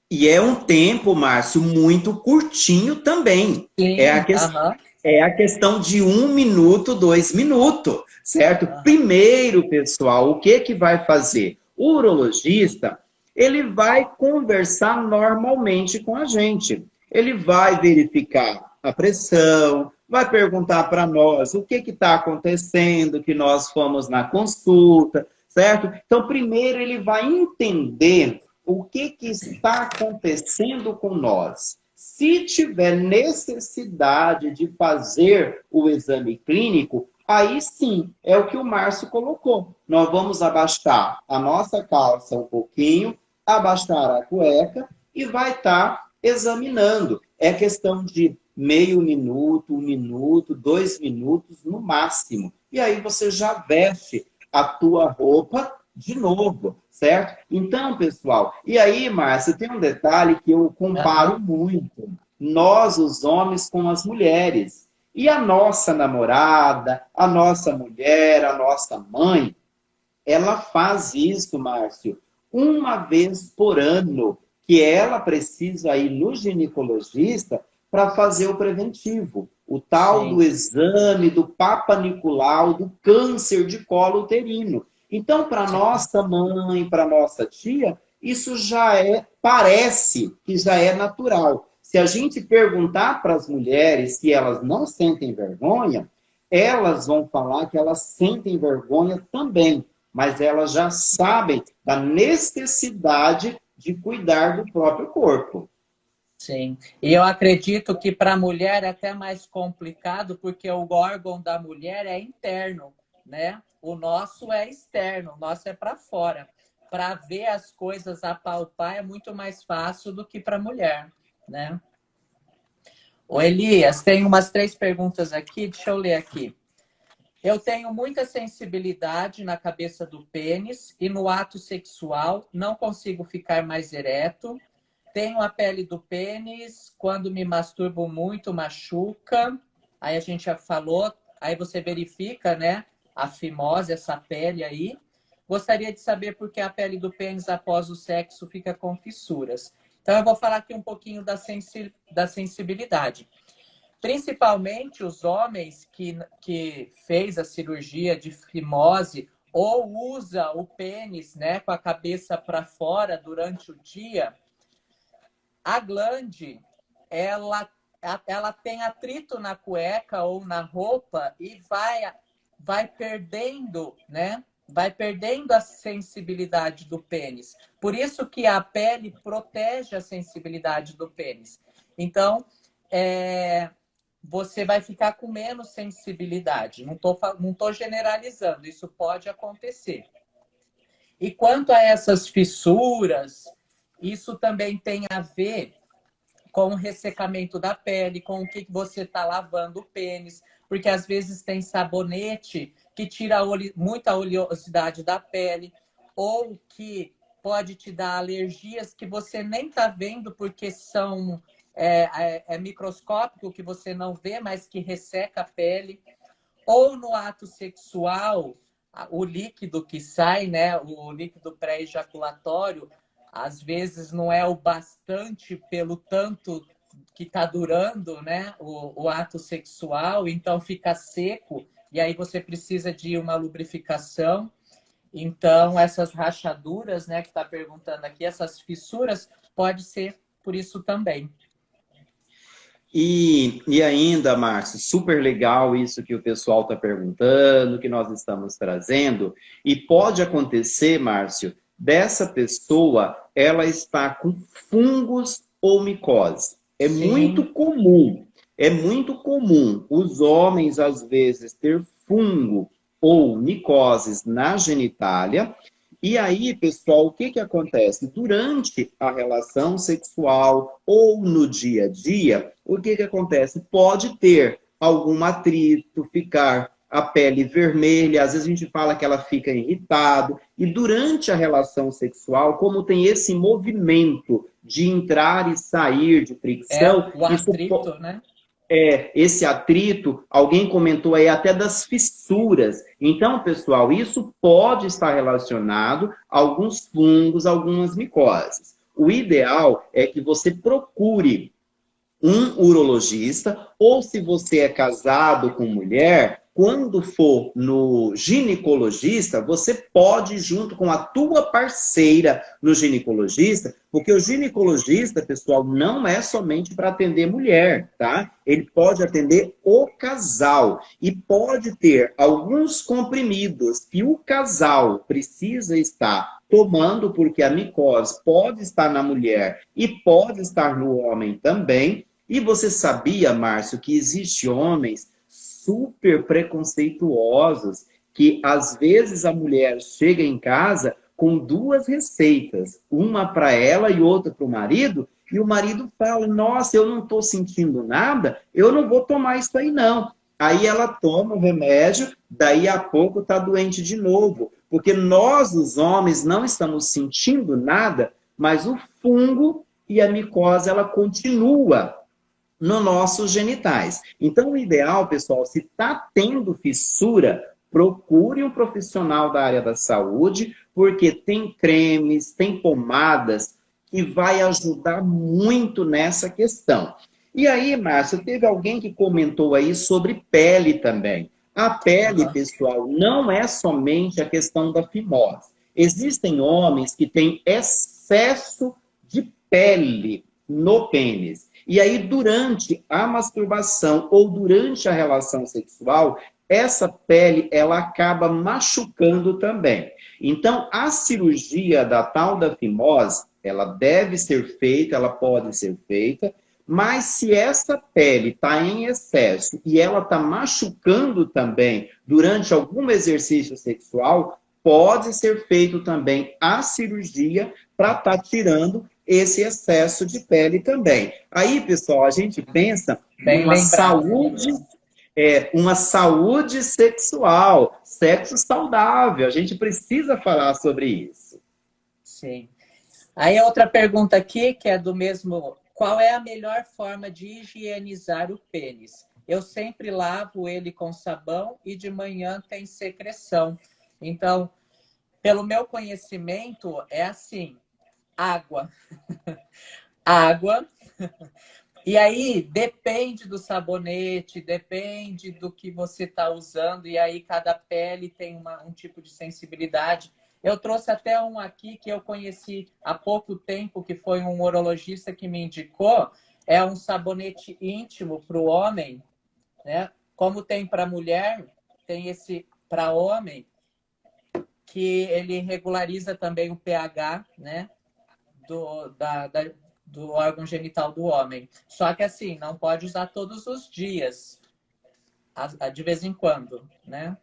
E é um tempo, Márcio, muito curtinho também. Sim, é a questão de 1 minuto, 2 minutos, certo? Primeiro, pessoal, o que vai fazer? O urologista, ele vai conversar normalmente com a gente. Ele vai verificar a pressão, vai perguntar para nós o que está acontecendo, que nós fomos na consulta, certo? Então, primeiro ele vai entender o que está acontecendo com nós. Se tiver necessidade de fazer o exame clínico, aí sim, é o que o Márcio colocou. Nós vamos abaixar a nossa calça um pouquinho, abaixar a cueca e vai estar examinando. É questão de meio minuto, 1 minuto, 2 minutos no máximo. E aí você já veste a tua roupa de novo, certo? Então, pessoal, e aí, Márcia, tem um detalhe que eu comparo muito. Nós, os homens, com as mulheres. E a nossa namorada, a nossa mulher, a nossa mãe, ela faz isso, Márcio, uma vez por ano, que ela precisa ir no ginecologista para fazer o preventivo. O tal do exame do Papa Nicolau, do câncer de colo uterino. Então, para nossa mãe, para nossa tia, isso já parece que já é natural. Se a gente perguntar para as mulheres se elas não sentem vergonha, elas vão falar que elas sentem vergonha também, mas elas já sabem da necessidade de cuidar do próprio corpo. Sim, e eu acredito que para a mulher é até mais complicado, porque o órgão da mulher é interno, né? O nosso é externo, o nosso é para fora. Para ver as coisas, apalpar, é muito mais fácil do que para a mulher, né? Ô Elias, tem umas 3 perguntas aqui, deixa eu ler aqui. Eu tenho muita sensibilidade na cabeça do pênis e no ato sexual não consigo ficar mais ereto. Tenho a pele do pênis, quando me masturbo muito, machuca. Aí a gente já falou, aí você verifica, né? A fimose, essa pele aí. Gostaria de saber por que a pele do pênis após o sexo fica com fissuras. Então eu vou falar aqui um pouquinho da sensibilidade. Principalmente os homens que fez a cirurgia de fimose ou usa o pênis, né, com a cabeça para fora durante o dia. A glande, ela tem atrito na cueca ou na roupa e vai perdendo, né? Vai perdendo a sensibilidade do pênis. Por isso que a pele protege a sensibilidade do pênis. Então, você vai ficar com menos sensibilidade. Não tô generalizando, isso pode acontecer. E quanto a essas fissuras, isso também tem a ver com o ressecamento da pele, com o que você está lavando o pênis, porque às vezes tem sabonete que tira muita oleosidade da pele, ou que pode te dar alergias que você nem está vendo porque são microscópico, que você não vê, mas que resseca a pele. Ou no ato sexual, o líquido que sai, né, o líquido pré-ejaculatório, às vezes não é o bastante pelo tanto que está durando, né, o ato sexual, então fica seco, e aí você precisa de uma lubrificação. Então, essas rachaduras, né, que está perguntando aqui, essas fissuras, pode ser por isso também. E ainda, Márcio, super legal isso que o pessoal está perguntando, que nós estamos trazendo. E pode acontecer, Márcio, dessa pessoa, ela está com fungos ou micose. Sim. É muito comum os homens, às vezes, ter fungo ou micoses na genitália. E aí, pessoal, o que que acontece? Durante a relação sexual ou no dia a dia, o que que acontece? Pode ter algum atrito, ficar a pele vermelha, às vezes a gente fala que ela fica irritada, e durante a relação sexual, como tem esse movimento de entrar e sair de fricção, O isso atrito, né? esse atrito, alguém comentou aí até das fissuras. Então, pessoal, isso pode estar relacionado a alguns fungos, algumas micoses. O ideal é que você procure um urologista, ou se você é casado com mulher, quando for no ginecologista, você pode ir junto com a tua parceira no ginecologista, porque o ginecologista, pessoal, não é somente para atender mulher, tá? Ele pode atender o casal e pode ter alguns comprimidos que o casal precisa estar tomando, porque a micose pode estar na mulher e pode estar no homem também. E você sabia, Márcio, que existem homens super preconceituosos que às vezes a mulher chega em casa com duas receitas, uma para ela e outra para o marido, e o marido fala: nossa, eu não estou sentindo nada, eu não vou tomar isso aí não. Aí ela toma o remédio, daí a pouco está doente de novo, porque nós, os homens, não estamos sentindo nada, mas o fungo e a micose, ela continua nos nossos genitais. Então, o ideal, pessoal, se está tendo fissura, procure um profissional da área da saúde, porque tem cremes, tem pomadas que vai ajudar muito nessa questão. E aí, Márcia, teve alguém que comentou aí sobre pele também. A pele, Uhum. pessoal, não é somente a questão da fimose. Existem homens que têm excesso de pele no pênis. E aí, durante a masturbação ou durante a relação sexual, essa pele ela acaba machucando também. Então, a cirurgia da tal da fimose, ela deve ser feita, ela pode ser feita, mas se essa pele está em excesso e ela está machucando também durante algum exercício sexual, pode ser feito também a cirurgia para estar tirando esse excesso de pele também. Aí, pessoal, a gente pensa Bem lembrado. uma saúde sexual, sexo saudável. A gente precisa falar sobre isso. Sim. Aí outra pergunta aqui, que é do mesmo: qual é a melhor forma de higienizar o pênis? Eu sempre lavo ele com sabão e de manhã tem secreção. Então, pelo meu conhecimento, é assim: água. Água. E aí depende do sabonete, depende do que você está usando, e aí cada pele tem um tipo de sensibilidade. Eu trouxe até um aqui que eu conheci há pouco tempo, que foi um urologista que me indicou. É um sabonete íntimo para o homem, né? Como tem para mulher, tem esse para homem, que ele regulariza também o pH, né? Do órgão genital do homem. Só que assim, não pode usar todos os dias, de vez em quando, né?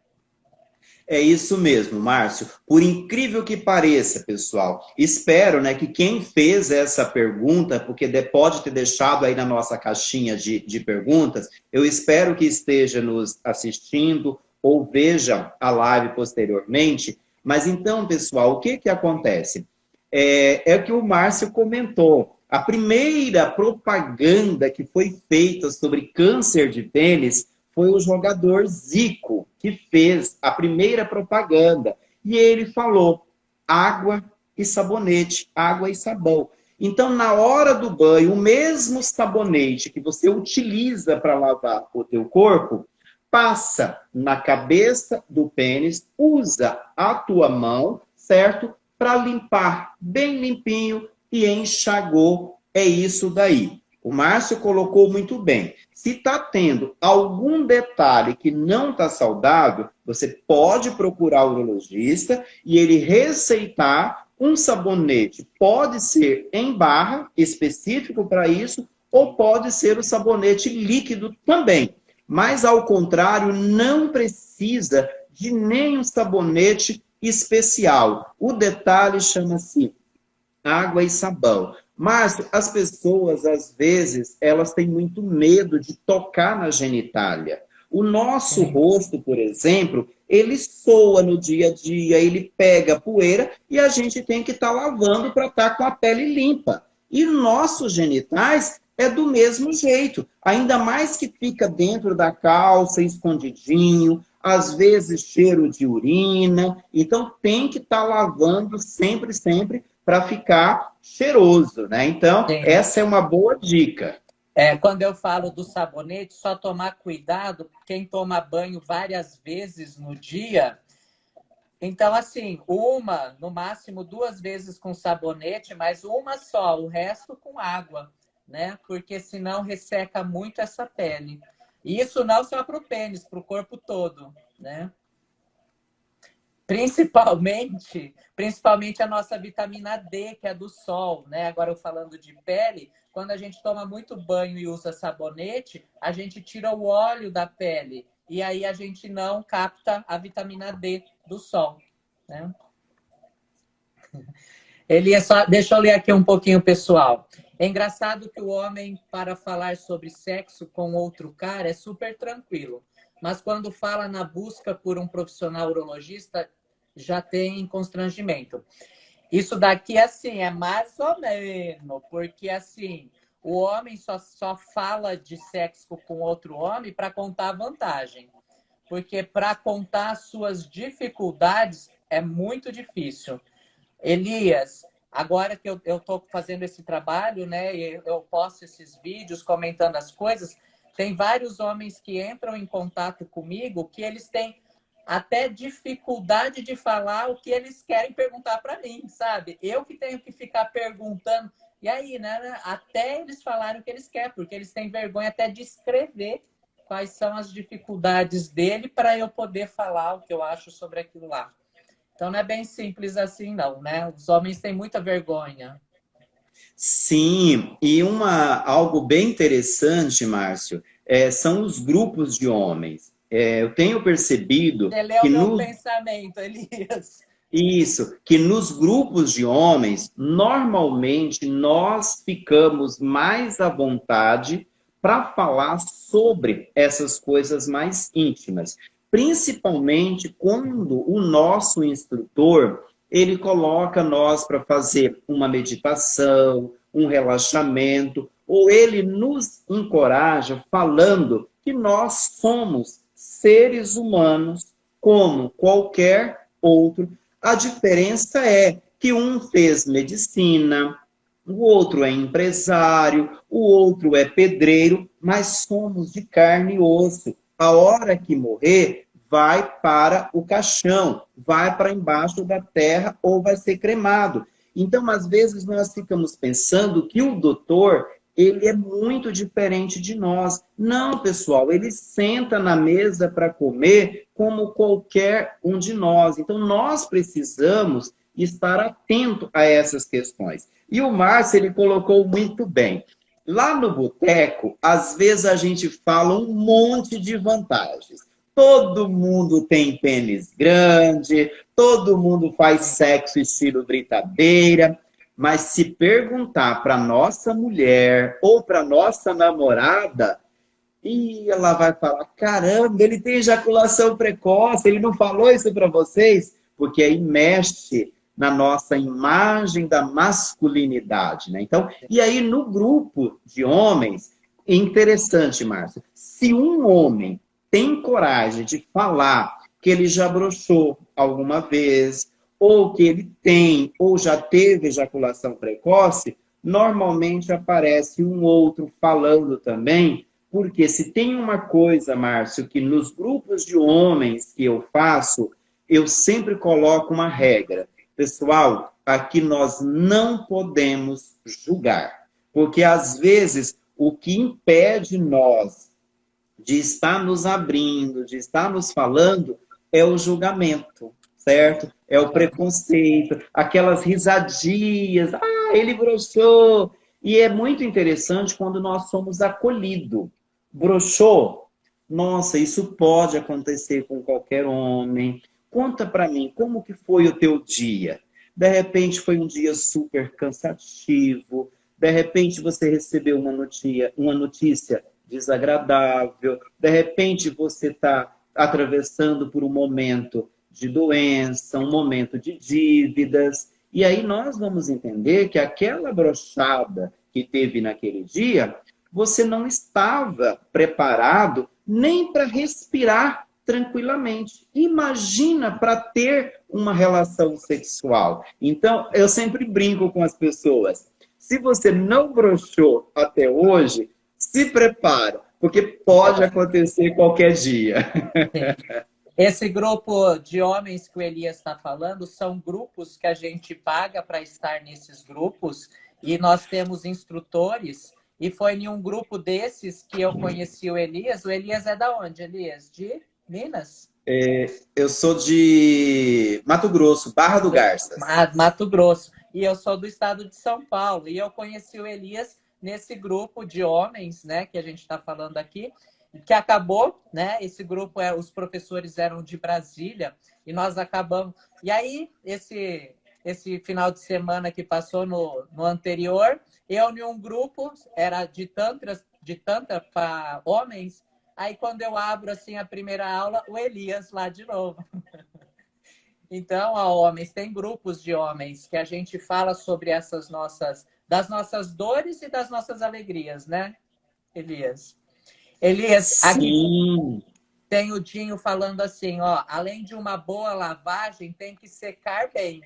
É isso mesmo, Márcio. Por incrível que pareça, pessoal, espero, né, que quem fez essa pergunta, porque pode ter deixado aí na nossa caixinha de perguntas, eu espero que esteja nos assistindo ou veja a live posteriormente. Mas então, pessoal, o que acontece? É que o Márcio comentou. A primeira propaganda que foi feita sobre câncer de pênis foi o jogador Zico, que fez a primeira propaganda. E ele falou água e sabonete, água e sabão. Então, na hora do banho, o mesmo sabonete que você utiliza para lavar o teu corpo, passa na cabeça do pênis, usa a tua mão, certo? Para limpar bem limpinho e enxagou. É isso daí. O Márcio colocou muito bem. Se está tendo algum detalhe que não está saudável, você pode procurar o urologista e ele receitar um sabonete. Pode ser em barra, específico para isso, ou pode ser o sabonete líquido também. Mas, ao contrário, não precisa de nenhum sabonete especial. O detalhe chama-se água e sabão. Mas as pessoas, às vezes, elas têm muito medo de tocar na genitália. O nosso rosto, por exemplo, ele soa no dia a dia, ele pega poeira e a gente tem que estar lavando para estar com a pele limpa. E nossos genitais é do mesmo jeito. Ainda mais que fica dentro da calça, escondidinho, às vezes cheiro de urina. Então tem que estar lavando sempre, sempre, para ficar cheiroso, né? Então, Sim. essa é uma boa dica. Quando eu falo do sabonete, só tomar cuidado, quem toma banho várias vezes no dia. Então, assim, no máximo 2 vezes com sabonete, mas uma só, o resto com água, né? Porque senão resseca muito essa pele. E isso não só para o pênis, para o corpo todo, né? Principalmente a nossa vitamina D, que é do sol, né? Agora eu falando de pele, quando a gente toma muito banho e usa sabonete, a gente tira o óleo da pele e aí a gente não capta a vitamina D do sol, né? Deixa eu ler aqui um pouquinho, pessoal. É engraçado que o homem, para falar sobre sexo com outro cara, é super tranquilo. Mas quando fala na busca por um profissional urologista, já tem constrangimento. Isso daqui, assim, é mais ou menos, porque, assim, o homem só fala de sexo com outro homem para contar vantagem. Porque para contar as suas dificuldades é muito difícil. Elias, agora que eu estou fazendo esse trabalho, né, e eu posto esses vídeos comentando as coisas, tem vários homens que entram em contato comigo que eles têm até dificuldade de falar o que eles querem perguntar para mim, sabe? Eu que tenho que ficar perguntando. E aí, né, até eles falarem o que eles querem, porque eles têm vergonha até de escrever quais são as dificuldades dele para eu poder falar o que eu acho sobre aquilo lá. Então não é bem simples assim, não, né? Os homens têm muita vergonha. Sim, e algo bem interessante, Márcio, são os grupos de homens. Eu tenho percebido Você leu que o meu pensamento, Elias. que nos grupos de homens, normalmente nós ficamos mais à vontade para falar sobre essas coisas mais íntimas. Principalmente quando o nosso instrutor, ele coloca nós para fazer uma meditação, um relaxamento, ou ele nos encoraja falando que nós somos seres humanos como qualquer outro. A diferença é que um fez medicina, o outro é empresário, o outro é pedreiro, mas somos de carne e osso. A hora que morrer, vai para o caixão, vai para embaixo da terra ou vai ser cremado. Então, às vezes, nós ficamos pensando que o doutor, ele é muito diferente de nós. Não, pessoal, ele senta na mesa para comer como qualquer um de nós. Então, nós precisamos estar atento a essas questões. E o Márcio, ele colocou muito bem. Lá no boteco, às vezes a gente fala um monte de vantagens. todo mundo tem pênis grande, todo mundo faz sexo estilo britadeira, mas se perguntar para nossa mulher ou para nossa namorada, e ela vai falar: caramba, ele tem ejaculação precoce, ele não falou isso para vocês? Porque aí mexe na nossa imagem da masculinidade, né? Então, e aí no grupo de homens, interessante, Márcio, se um homem tem coragem de falar que ele já broxou alguma vez, ou que ele tem, ou já teve ejaculação precoce, normalmente aparece um outro falando também, porque se tem uma coisa, Márcio, que nos grupos de homens que eu faço, eu sempre coloco uma regra. Pessoal, aqui nós não podemos julgar, porque às vezes o que impede nós de estar nos abrindo, de estar nos falando, é o julgamento, certo? É o preconceito, aquelas risadias, ele broxou. E é muito interessante quando nós somos acolhidos. Broxou? Nossa, isso pode acontecer com qualquer homem. Conta para mim, como que foi o teu dia? De repente foi um dia super cansativo, de repente você recebeu uma notícia desagradável, de repente você está atravessando por um momento de doença, um momento de dívidas, e aí nós vamos entender que aquela brochada que teve naquele dia, você não estava preparado nem para respirar tranquilamente. Imagina para ter uma relação sexual. Então, eu sempre brinco com as pessoas. Se você não broxou até hoje, se prepara, porque pode acontecer qualquer dia. Esse grupo de homens que o Elias está falando são grupos que a gente paga para estar nesses grupos e nós temos instrutores. E foi em um grupo desses que eu conheci o Elias. O Elias é da onde, Elias? De Minas? Eu sou de Mato Grosso, Barra do Garças. Mato Grosso. E eu sou do estado de São Paulo. E eu conheci o Elias nesse grupo de homens, né, que a gente está falando aqui, que acabou, né? Esse grupo, os professores eram de Brasília e nós acabamos. E aí, esse final de semana que passou no anterior, eu em um grupo, era de tantra para homens, aí quando eu abro assim a primeira aula, o Elias lá de novo. Então, ó, homens, tem grupos de homens que a gente fala sobre das nossas dores e das nossas alegrias, né, Elias? Elias, aqui Sim. tem o Dinho falando assim, ó, além de uma boa lavagem, tem que secar bem.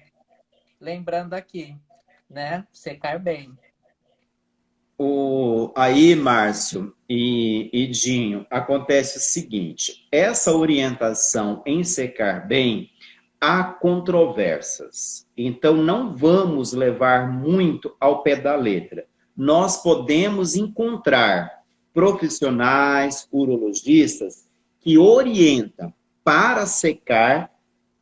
Lembrando aqui, né? Secar bem. Aí, Márcio e Dinho, acontece o seguinte: essa orientação em secar bem, há controvérsias. Então, não vamos levar muito ao pé da letra. Nós podemos encontrar profissionais, urologistas, que orientam para secar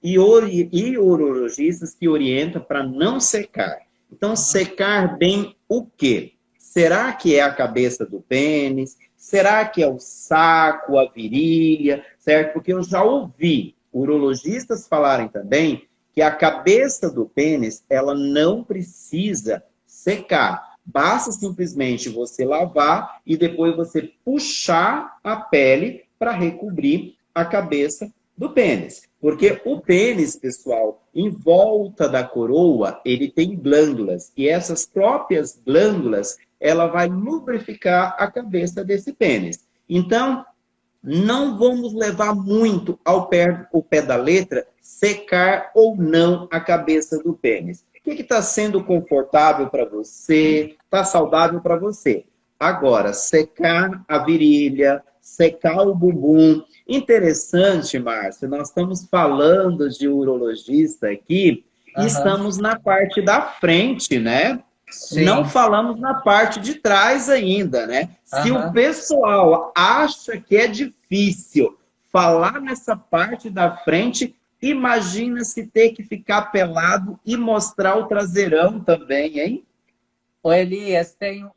e urologistas que orientam para não secar. Então, secar bem o quê? Será que é a cabeça do pênis? Será que é o saco, a virilha? Certo? Porque eu já ouvi urologistas falarem também que a cabeça do pênis, ela não precisa secar. Basta simplesmente você lavar e depois você puxar a pele para recobrir a cabeça do pênis. Porque o pênis, pessoal, em volta da coroa, ele tem glândulas. E essas próprias glândulas, ela vai lubrificar a cabeça desse pênis. Então, não vamos levar muito ao pé da letra secar ou não a cabeça do pênis. O que está sendo confortável para você? Está saudável para você? Agora, secar a virilha, secar o bumbum. Interessante, Márcio, nós estamos falando de urologista aqui e estamos na parte da frente, né? Não Sim. falamos na parte de trás ainda, né? Se o pessoal acha que é difícil falar nessa parte da frente, imagina se ter que ficar pelado e mostrar o traseirão também, hein? O Elias, tem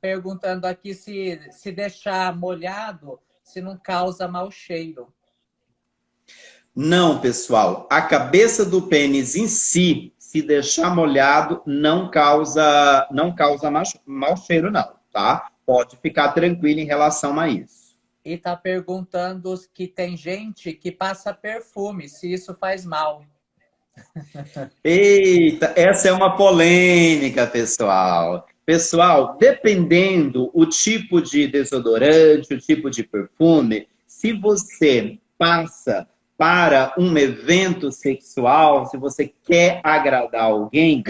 perguntando aqui se deixar molhado, se não causa mau cheiro. Não, pessoal. A cabeça do pênis em si, se deixar molhado, não causa mau cheiro, não, tá? Pode ficar tranquilo em relação a isso. E está perguntando que tem gente que passa perfume, se isso faz mal. Eita, essa é uma polêmica, pessoal. Pessoal, dependendo o tipo de desodorante, o tipo de perfume, se você passa para um evento sexual, se você quer agradar alguém,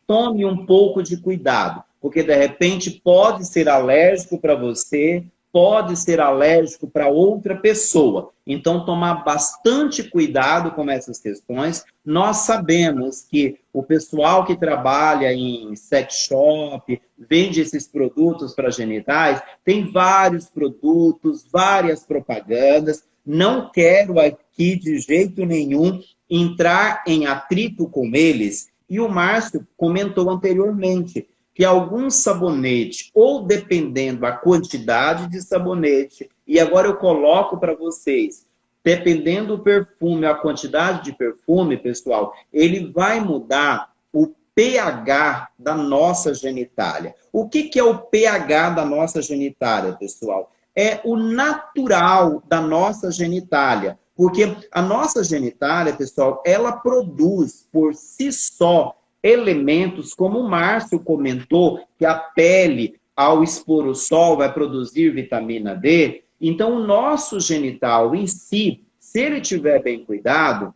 tome um pouco de cuidado, porque de repente pode ser alérgico para você, pode ser alérgico para outra pessoa. Então, tomar bastante cuidado com essas questões. Nós sabemos que o pessoal que trabalha em sex shop, vende esses produtos para genitais, tem vários produtos, várias propagandas. Não quero aqui, de jeito nenhum, entrar em atrito com eles. E o Márcio comentou anteriormente que algum sabonete, ou dependendo a quantidade de sabonete, e agora eu coloco para vocês, dependendo do perfume, a quantidade de perfume, pessoal, ele vai mudar o pH da nossa genitália. O que é o pH da nossa genitália, pessoal? É o natural da nossa genitália. Porque a nossa genitália, pessoal, ela produz por si só elementos, como o Márcio comentou, que a pele, ao expor o sol, vai produzir vitamina D. Então, o nosso genital em si, se ele estiver bem cuidado,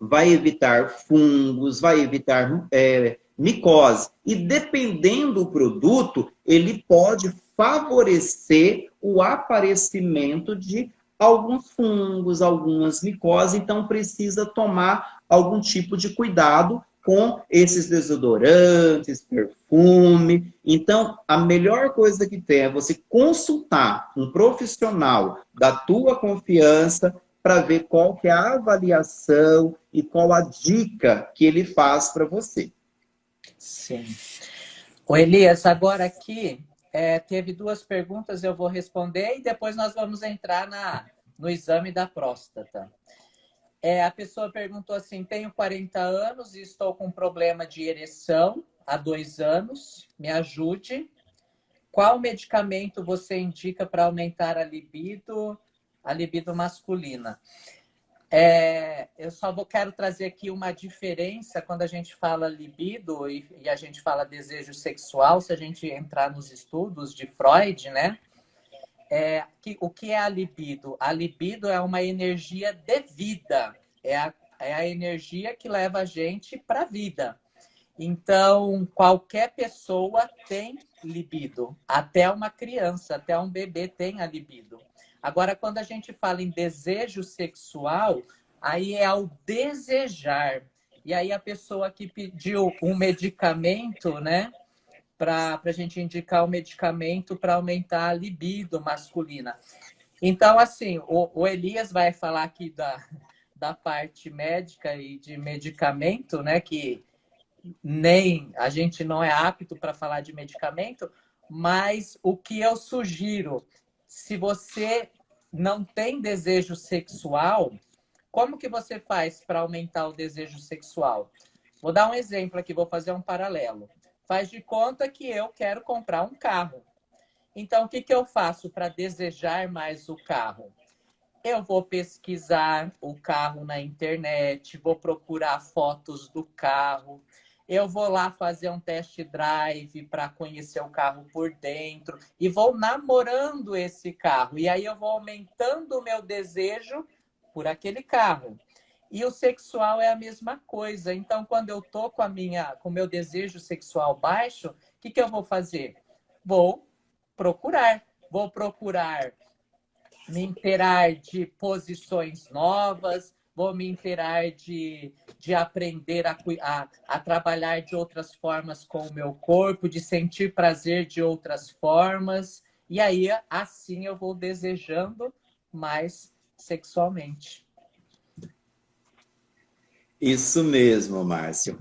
vai evitar fungos, vai evitar micose. E dependendo do produto, ele pode favorecer o aparecimento de alguns fungos, algumas micoses. Então, precisa tomar algum tipo de cuidado com esses desodorantes, perfume. Então, a melhor coisa que tem é você consultar um profissional da tua confiança para ver qual que é a avaliação e qual a dica que ele faz para você. Sim. O Elias, agora aqui teve duas perguntas, eu vou responder e depois nós vamos entrar no exame da próstata. A pessoa perguntou assim: tenho 40 anos e estou com problema de ereção há 2 anos, me ajude. Qual medicamento você indica para aumentar a libido masculina? Eu só quero trazer aqui uma diferença quando a gente fala libido e a gente fala desejo sexual, se a gente entrar nos estudos de Freud, né? O que é a libido? A libido é uma energia de vida, é a energia que leva a gente para a vida. Então, qualquer pessoa tem libido, até uma criança, até um bebê tem a libido. Agora, quando a gente fala em desejo sexual, aí é ao desejar. E aí a pessoa que pediu um medicamento, né? Para a gente indicar o medicamento para aumentar a libido masculina. Então, assim, o Elias vai falar aqui da parte médica e de medicamento, né? Que nem a gente não é apto para falar de medicamento, mas o que eu sugiro, se você não tem desejo sexual, como que você faz para aumentar o desejo sexual? Vou dar um exemplo aqui, vou fazer um paralelo. Faz de conta que eu quero comprar um carro. Então, o que eu faço para desejar mais o carro? Eu vou pesquisar o carro na internet, vou procurar fotos do carro, eu vou lá fazer um test drive para conhecer o carro por dentro e vou namorando esse carro. E aí eu vou aumentando o meu desejo por aquele carro. E o sexual é a mesma coisa. Então, quando eu tô com o meu desejo sexual baixo, o que eu vou fazer? Vou procurar me inteirar de posições novas, vou me inteirar de aprender a trabalhar de outras formas com o meu corpo, de sentir prazer de outras formas. E aí, assim, eu vou desejando mais sexualmente. Isso mesmo, Márcio.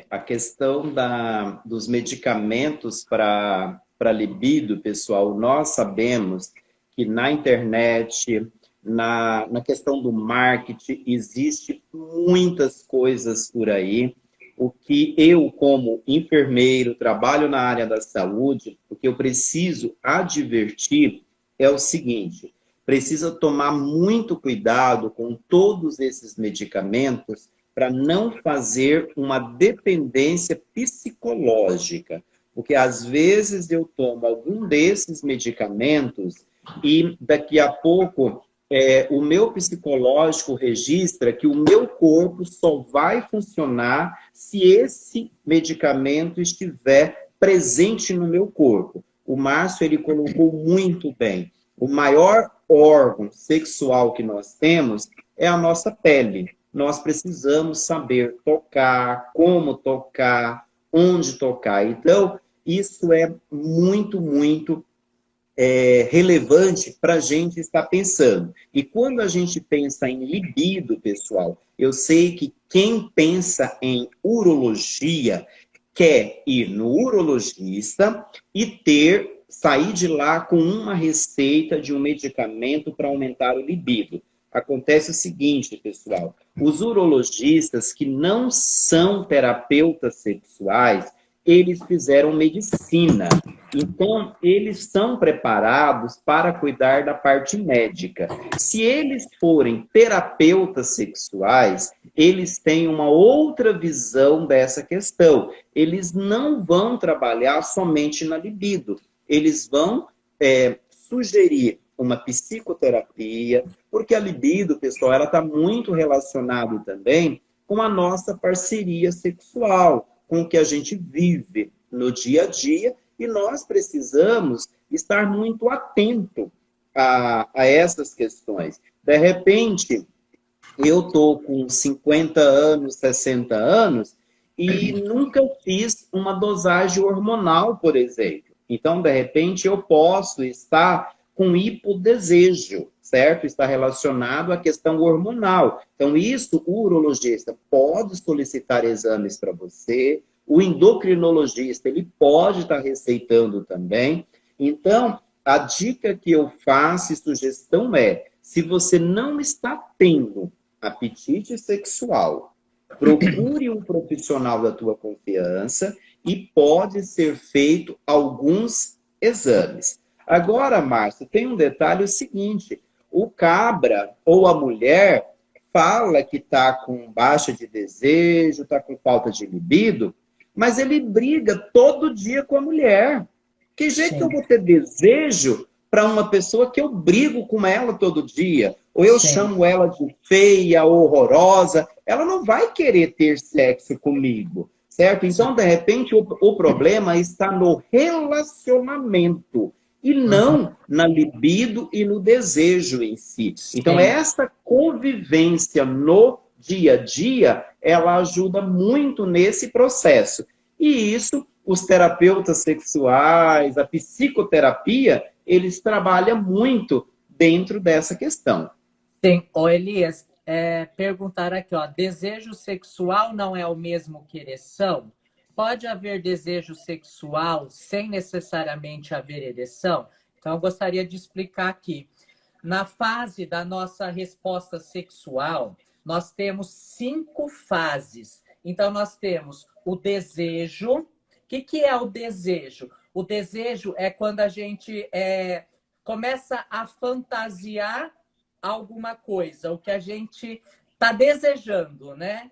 A questão dos medicamentos para libido, pessoal, nós sabemos que na internet, na questão do marketing, existe muitas coisas por aí. O que eu, como enfermeiro, trabalho na área da saúde, o que eu preciso advertir é o seguinte: precisa tomar muito cuidado com todos esses medicamentos para não fazer uma dependência psicológica. Porque às vezes eu tomo algum desses medicamentos e daqui a pouco o meu psicológico registra que o meu corpo só vai funcionar se esse medicamento estiver presente no meu corpo. O Márcio, ele colocou muito bem. O maior órgão sexual que nós temos é a nossa pele. Nós precisamos saber tocar, como tocar, onde tocar. Então, isso é muito, muito relevante para a gente estar pensando. E quando a gente pensa em libido, pessoal, eu sei que quem pensa em urologia quer ir no urologista e sair de lá com uma receita de um medicamento para aumentar o libido. Acontece o seguinte, pessoal, os urologistas que não são terapeutas sexuais, eles fizeram medicina. Então, eles são preparados para cuidar da parte médica. Se eles forem terapeutas sexuais, eles têm uma outra visão dessa questão. Eles não vão trabalhar somente na libido. Eles vão sugerir uma psicoterapia, porque a libido, pessoal, ela está muito relacionada também com a nossa parceria sexual, com o que a gente vive no dia a dia, e nós precisamos estar muito atento a essas questões. De repente, eu estou com 50 anos, 60 anos, e nunca fiz uma dosagem hormonal, por exemplo. Então, de repente, eu posso estar com hipodesejo, certo? Está relacionado à questão hormonal. Então, isso, o urologista pode solicitar exames para você, o endocrinologista, ele pode estar receitando também. Então, a dica que eu faço e sugestão é, se você não está tendo apetite sexual, procure um profissional da tua confiança e pode ser feito alguns exames. Agora, Márcio, tem um detalhe o seguinte, o cabra ou a mulher fala que está com baixa de desejo, está com falta de libido, mas ele briga todo dia com a mulher. Que jeito que eu vou ter desejo para uma pessoa que eu brigo com ela todo dia? Ou eu chamo ela de feia, horrorosa, ela não vai querer ter sexo comigo, certo? Então, de repente, o problema está no relacionamento e não na libido e no desejo em si. Então, essa convivência no dia a dia, ela ajuda muito nesse processo. E isso, os terapeutas sexuais, a psicoterapia, eles trabalham muito dentro dessa questão. Sim, ô Elias, perguntar aqui, ó, desejo sexual não é o mesmo que ereção? Pode haver desejo sexual sem necessariamente haver ereção? Então, eu gostaria de explicar aqui. Na fase da nossa resposta sexual, nós temos 5 fases. Então, nós temos o desejo. O que é o desejo? O desejo é quando a gente começa a fantasiar alguma coisa, o que a gente está desejando, né?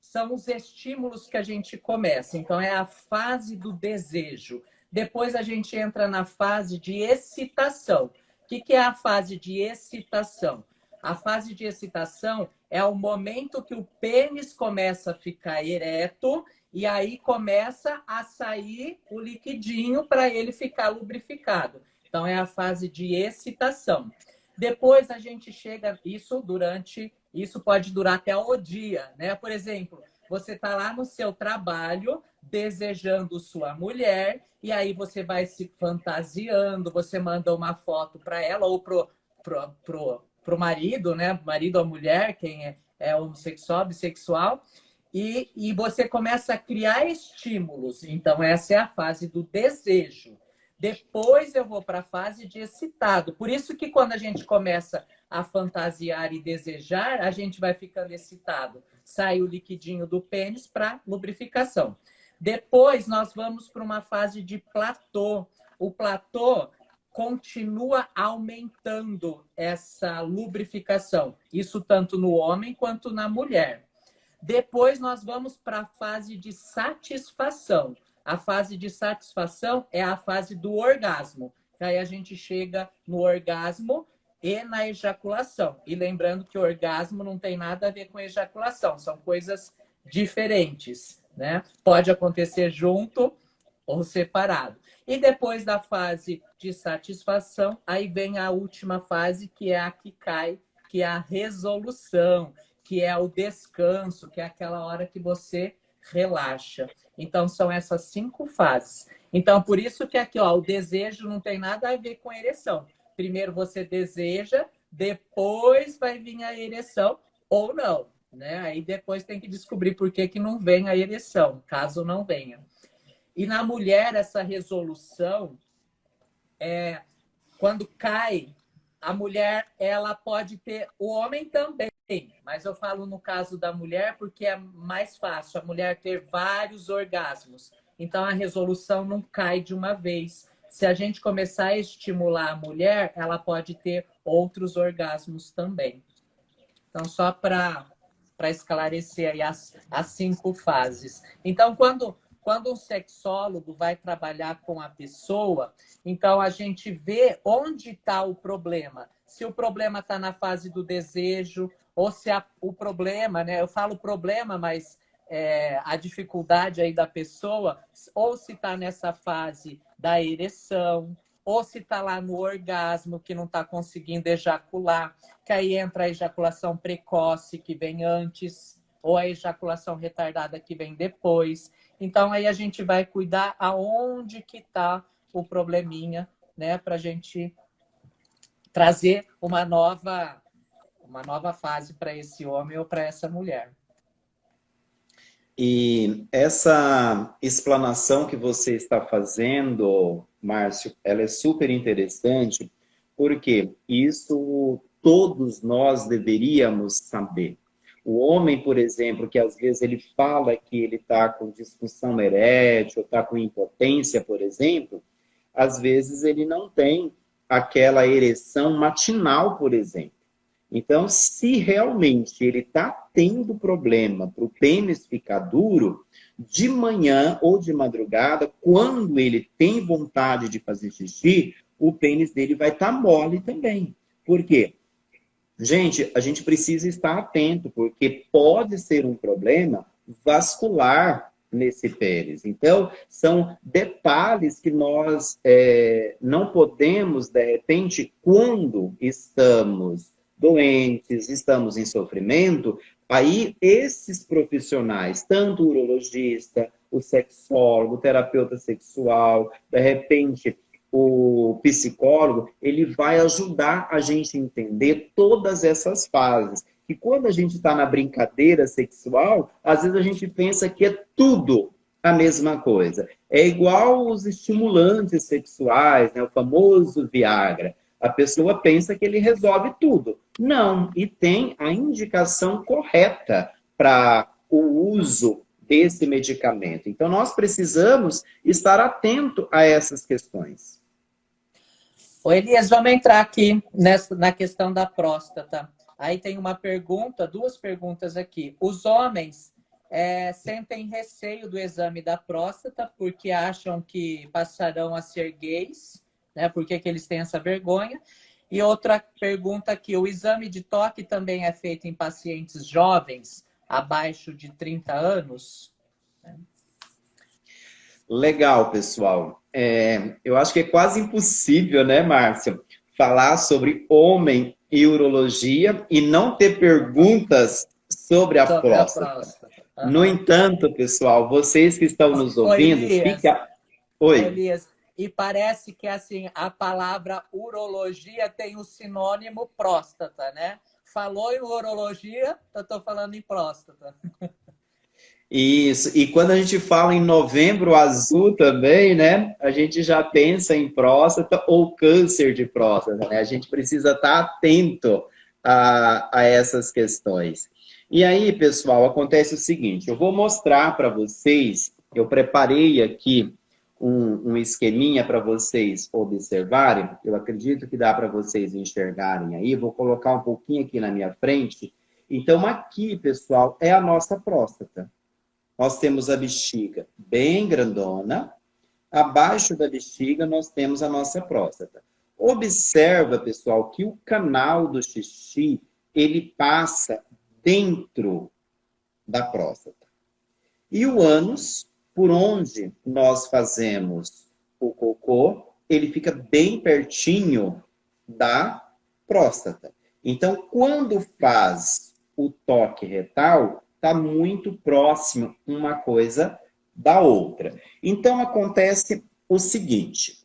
São os estímulos que a gente começa. Então, é a fase do desejo. Depois a gente entra na fase de excitação. O que é a fase de excitação? A fase de excitação é o momento que o pênis começa a ficar ereto e aí começa a sair o liquidinho para ele ficar lubrificado. Então, é a fase de excitação. Depois a gente chega, isso pode durar até o dia, né? Por exemplo, você está lá no seu trabalho desejando sua mulher e aí você vai se fantasiando, você manda uma foto para ela ou pro marido, né? Marido ou mulher, quem é homossexual, bissexual, e você começa a criar estímulos. Então, essa é a fase do desejo. Depois eu vou para a fase de excitado. Por isso que quando a gente começa a fantasiar e desejar, a gente vai ficando excitado. Sai o liquidinho do pênis para lubrificação. Depois nós vamos para uma fase de platô. O platô continua aumentando essa lubrificação. Isso tanto no homem quanto na mulher. Depois nós vamos para a fase de satisfação. A fase de satisfação é a fase do orgasmo. Aí a gente chega no orgasmo e na ejaculação. E lembrando que o orgasmo não tem nada a ver com ejaculação, são coisas diferentes, né? Pode acontecer junto ou separado. E depois da fase de satisfação, aí vem a última fase, que é a que cai, que é a resolução, que é o descanso, que é aquela hora que você relaxa. Então, são essas 5 fases. Então, por isso que aqui, ó, o desejo não tem nada a ver com a ereção. Primeiro você deseja, depois vai vir a ereção ou não, né? Aí depois tem que descobrir por que não vem a ereção, caso não venha. E na mulher, essa resolução, quando cai, a mulher, ela pode ter, o homem também, mas eu falo no caso da mulher porque é mais fácil a mulher ter vários orgasmos. Então a resolução não cai de uma vez. Se a gente começar a estimular a mulher, ela pode ter outros orgasmos também. Então, só para esclarecer aí as 5 fases. Então, quando um sexólogo vai trabalhar com a pessoa, então a gente vê onde está o problema. Se o problema está na fase do desejo, ou se o problema, né? Eu falo problema, mas a dificuldade aí da pessoa, ou se está nessa fase da ereção, ou se está lá no orgasmo, que não está conseguindo ejacular, que aí entra a ejaculação precoce, que vem antes, ou a ejaculação retardada, que vem depois. Então, aí a gente vai cuidar aonde que está o probleminha, né? Para a gente trazer uma nova fase para esse homem ou para essa mulher. E essa explanação que você está fazendo, Márcio, ela é super interessante, porque isso todos nós deveríamos saber. O homem, por exemplo, que às vezes ele fala que ele está com disfunção erétil, está com impotência, por exemplo, às vezes ele não tem aquela ereção matinal, por exemplo. Então, se realmente ele está tendo problema para o pênis ficar duro, de manhã ou de madrugada, quando ele tem vontade de fazer xixi, o pênis dele vai estar mole também. Por quê? Gente, a gente precisa estar atento, porque pode ser um problema vascular nesse pênis. Então, são detalhes que nós não podemos, de repente, quando estamos doentes, estamos em sofrimento, aí esses profissionais, tanto o urologista, o sexólogo, o terapeuta sexual, de repente o psicólogo, ele vai ajudar a gente a entender todas essas fases. E quando a gente está na brincadeira sexual, às vezes a gente pensa que é tudo a mesma coisa. É igual os estimulantes sexuais, né? O famoso Viagra. A pessoa pensa que ele resolve tudo. Não, e tem a indicação correta para o uso desse medicamento. Então, nós precisamos estar atento a essas questões. Ô Elias, vamos entrar aqui na questão da próstata. Aí tem uma pergunta, 2 perguntas aqui. Os homens sentem receio do exame da próstata porque acham que passarão a ser gays, né? Por que eles têm essa vergonha? E outra pergunta aqui, o exame de toque também é feito em pacientes jovens, abaixo de 30 anos? Legal, pessoal. Eu acho que é quase impossível, né, Márcia, falar sobre homem e urologia e não ter perguntas sobre a próstata. Uhum. No entanto, pessoal, vocês que estão nos ouvindo, fica... Oi. Elias, e parece que assim, a palavra urologia tem o sinônimo próstata, né? Falou em urologia, eu estou falando em próstata. Isso. E quando a gente fala em novembro azul também, né? A gente já pensa em próstata ou câncer de próstata, né? A gente precisa estar atento a essas questões. E aí, pessoal, acontece o seguinte: eu vou mostrar para vocês, eu preparei aqui um esqueminha para vocês observarem. Eu acredito que dá para vocês enxergarem aí. Vou colocar um pouquinho aqui na minha frente. Então, aqui, pessoal, é a nossa próstata. Nós temos a bexiga bem grandona. Abaixo da bexiga, nós temos a nossa próstata. Observa, pessoal, que o canal do xixi, ele passa dentro da próstata. E o ânus, por onde nós fazemos o cocô, ele fica bem pertinho da próstata. Então, quando faz o toque retal, está muito próximo uma coisa da outra. Então, acontece o seguinte,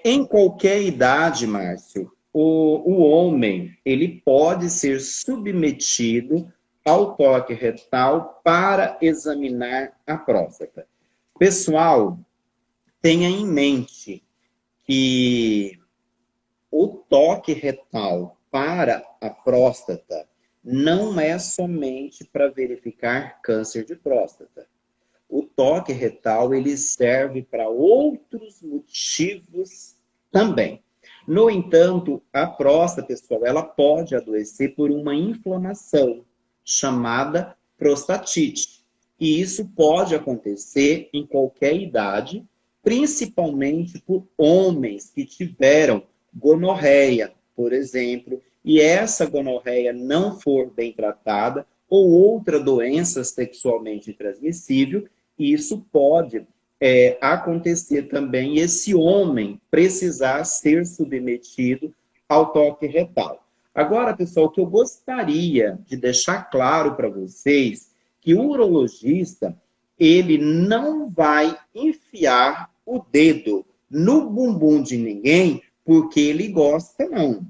em qualquer idade, Márcio, o homem, ele pode ser submetido ao toque retal para examinar a próstata. Pessoal, tenha em mente que o toque retal para a próstata não é somente para verificar câncer de próstata. O toque retal, ele serve para outros motivos também. No entanto, a próstata, pessoal, ela pode adoecer por uma inflamação chamada prostatite. E isso pode acontecer em qualquer idade, principalmente por homens que tiveram gonorreia, por exemplo, e essa gonorreia não for bem tratada, ou outra doença sexualmente transmissível, isso pode acontecer também, esse homem precisar ser submetido ao toque retal. Agora, pessoal, o que eu gostaria de deixar claro para vocês, que o urologista, ele não vai enfiar o dedo no bumbum de ninguém porque ele gosta, não.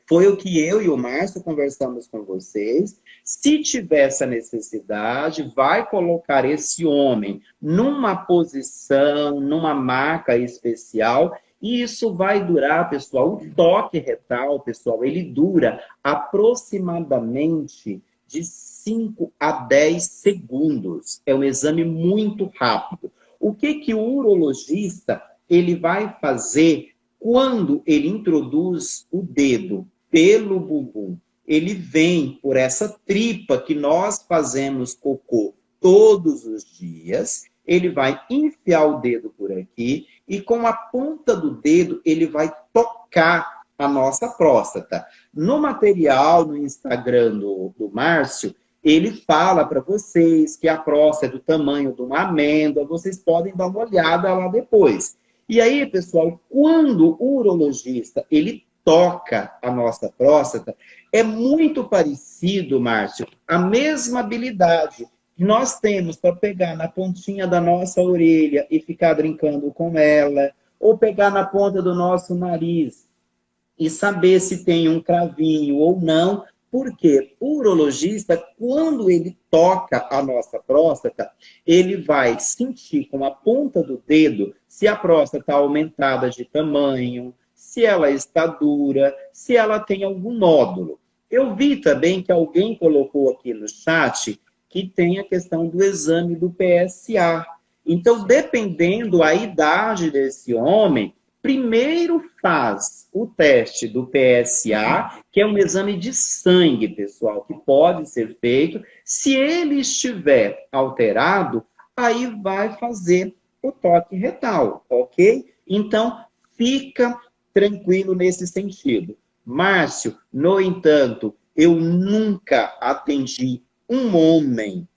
Foi o que eu e o Márcio conversamos com vocês. Se tiver essa necessidade, vai colocar esse homem numa posição, numa maca especial, e isso vai durar, pessoal, o toque retal, pessoal, ele dura aproximadamente de 5 a 10 segundos. É um exame muito rápido. O que o urologista ele vai fazer quando ele introduz o dedo pelo bumbum? Ele vem por essa tripa que nós fazemos cocô todos os dias, ele vai enfiar o dedo por aqui e com a ponta do dedo ele vai tocar a nossa próstata. No material, no Instagram do Márcio, ele fala para vocês que a próstata é do tamanho de uma amêndoa, vocês podem dar uma olhada lá depois. E aí, pessoal, quando o urologista ele toca a nossa próstata, é muito parecido, Márcio, a mesma habilidade que nós temos para pegar na pontinha da nossa orelha e ficar brincando com ela, ou pegar na ponta do nosso nariz e saber se tem um cravinho ou não, porque o urologista, quando ele toca a nossa próstata, ele vai sentir com a ponta do dedo se a próstata está aumentada de tamanho, se ela está dura, se ela tem algum nódulo. Eu vi também que alguém colocou aqui no chat que tem a questão do exame do PSA. Então, dependendo da idade desse homem, primeiro faz o teste do PSA, que é um exame de sangue, pessoal, que pode ser feito. Se ele estiver alterado, aí vai fazer o toque retal, ok? Então, fica tranquilo nesse sentido. Márcio, no entanto, eu nunca atendi um homem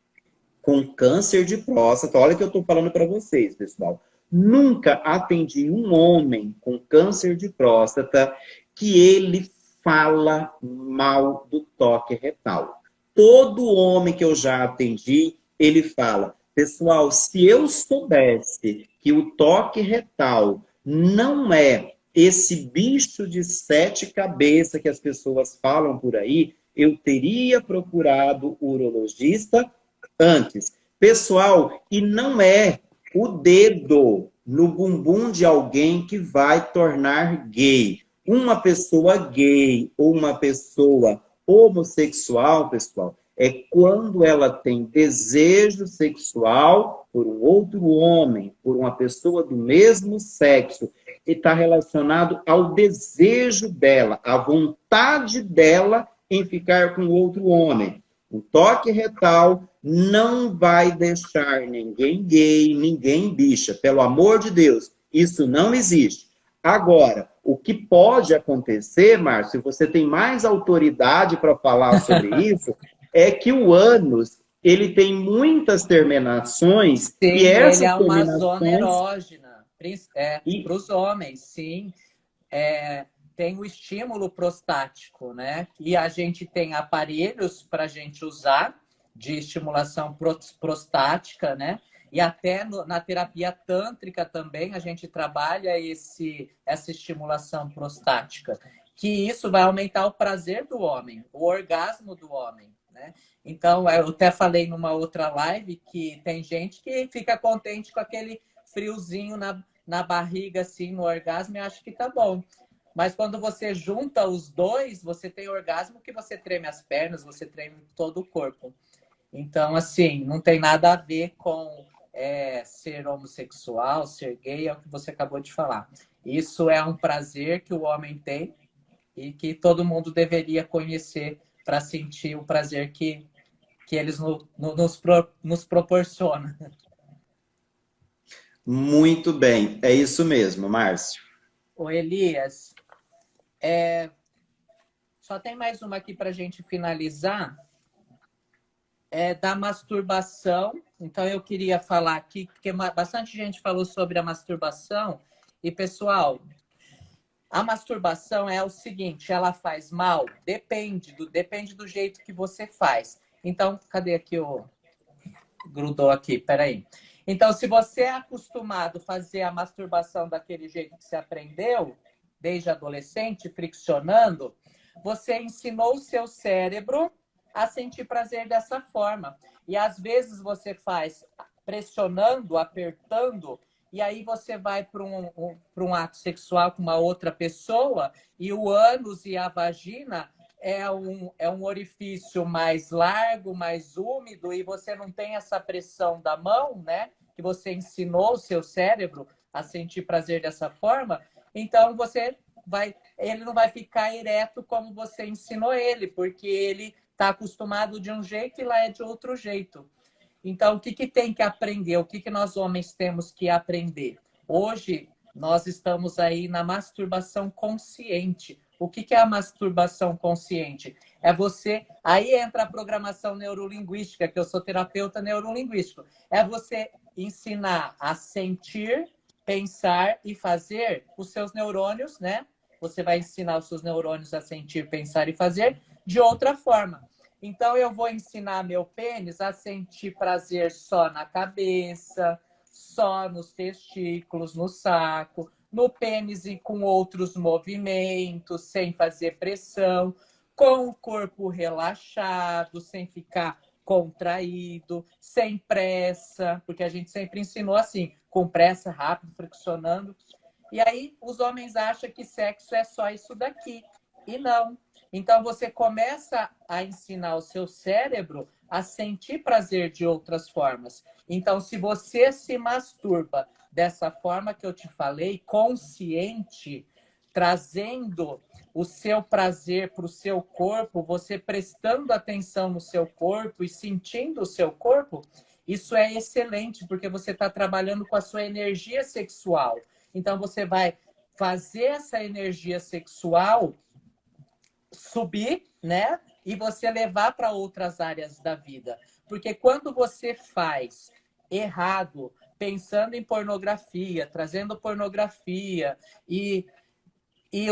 com câncer de próstata. Olha o que eu estou falando para vocês, pessoal. Nunca atendi um homem com câncer de próstata que ele fala mal do toque retal. Todo homem que eu já atendi, ele fala, pessoal, se eu soubesse que o toque retal não é esse bicho de 7 cabeças que as pessoas falam por aí, eu teria procurado o urologista antes. Pessoal, e não é o dedo no bumbum de alguém que vai tornar gay. Uma pessoa gay ou uma pessoa homossexual, pessoal, é quando ela tem desejo sexual por um outro homem, por uma pessoa do mesmo sexo, e está relacionado ao desejo dela, à vontade dela em ficar com outro homem. O toque retal não vai deixar ninguém gay, ninguém bicha. Pelo amor de Deus, isso não existe. Agora, o que pode acontecer, Márcio, você tem mais autoridade para falar sobre isso, é que o ânus, ele tem muitas terminações, Sim, e ele essas é uma zona terminações... erógena, para os homens, sim. Tem o estímulo prostático, né? E a gente tem aparelhos para a gente usar de estimulação prostática, né? E até na terapia tântrica também a gente trabalha essa estimulação prostática, que isso vai aumentar o prazer do homem, o orgasmo do homem, né? Então, eu até falei numa outra live que tem gente que fica contente com aquele friozinho na barriga, assim, no orgasmo, e acha que tá bom. Mas quando você junta os dois, você tem orgasmo que você treme as pernas, você treme todo o corpo. Então, assim, não tem nada a ver com ser homossexual, ser gay, é o que você acabou de falar. Isso é um prazer que o homem tem e que todo mundo deveria conhecer para sentir o prazer que eles nos proporcionam. Muito bem, é isso mesmo, Márcio. Ô, Elias, só tem mais uma aqui para a gente finalizar. Da masturbação. Então, eu queria falar aqui, porque bastante gente falou sobre a masturbação. E, pessoal, a masturbação é o seguinte, ela faz mal? Depende do jeito que você faz. Então, cadê aqui o... Grudou aqui, peraí. Então, se você é acostumado a fazer a masturbação daquele jeito que você aprendeu, desde adolescente, friccionando, você ensinou o seu cérebro a sentir prazer dessa forma. E às vezes você faz pressionando, apertando, e aí você vai para um ato sexual com uma outra pessoa, e o ânus e a vagina é um orifício mais largo, mais úmido, e você não tem essa pressão da mão, né? Que você ensinou o seu cérebro a sentir prazer dessa forma, então ele não vai ficar ereto como você ensinou ele, porque ele está acostumado de um jeito e lá é de outro jeito. Então, o que tem que aprender? O que nós homens temos que aprender? Hoje, nós estamos aí na masturbação consciente. O que é a masturbação consciente? É você... Aí entra a programação neurolinguística, que eu sou terapeuta neurolinguístico. É você ensinar a sentir, pensar e fazer os seus neurônios, né? Você vai ensinar os seus neurônios a sentir, pensar e fazer de outra forma. Então, eu vou ensinar meu pênis a sentir prazer só na cabeça, só nos testículos, no saco, no pênis e com outros movimentos, sem fazer pressão, com o corpo relaxado, sem ficar contraído, sem pressa, porque a gente sempre ensinou assim, com pressa, rápido, friccionando. E aí os homens acham que sexo é só isso daqui. E não. Então você começa a ensinar o seu cérebro a sentir prazer de outras formas. Então, se você se masturba dessa forma que eu te falei, consciente, trazendo o seu prazer para o seu corpo, você prestando atenção no seu corpo e sentindo o seu corpo, isso é excelente, porque você está trabalhando com a sua energia sexual. Então, você vai fazer essa energia sexual subir, né? E você levar para outras áreas da vida. Porque quando você faz errado, pensando em pornografia, trazendo pornografia e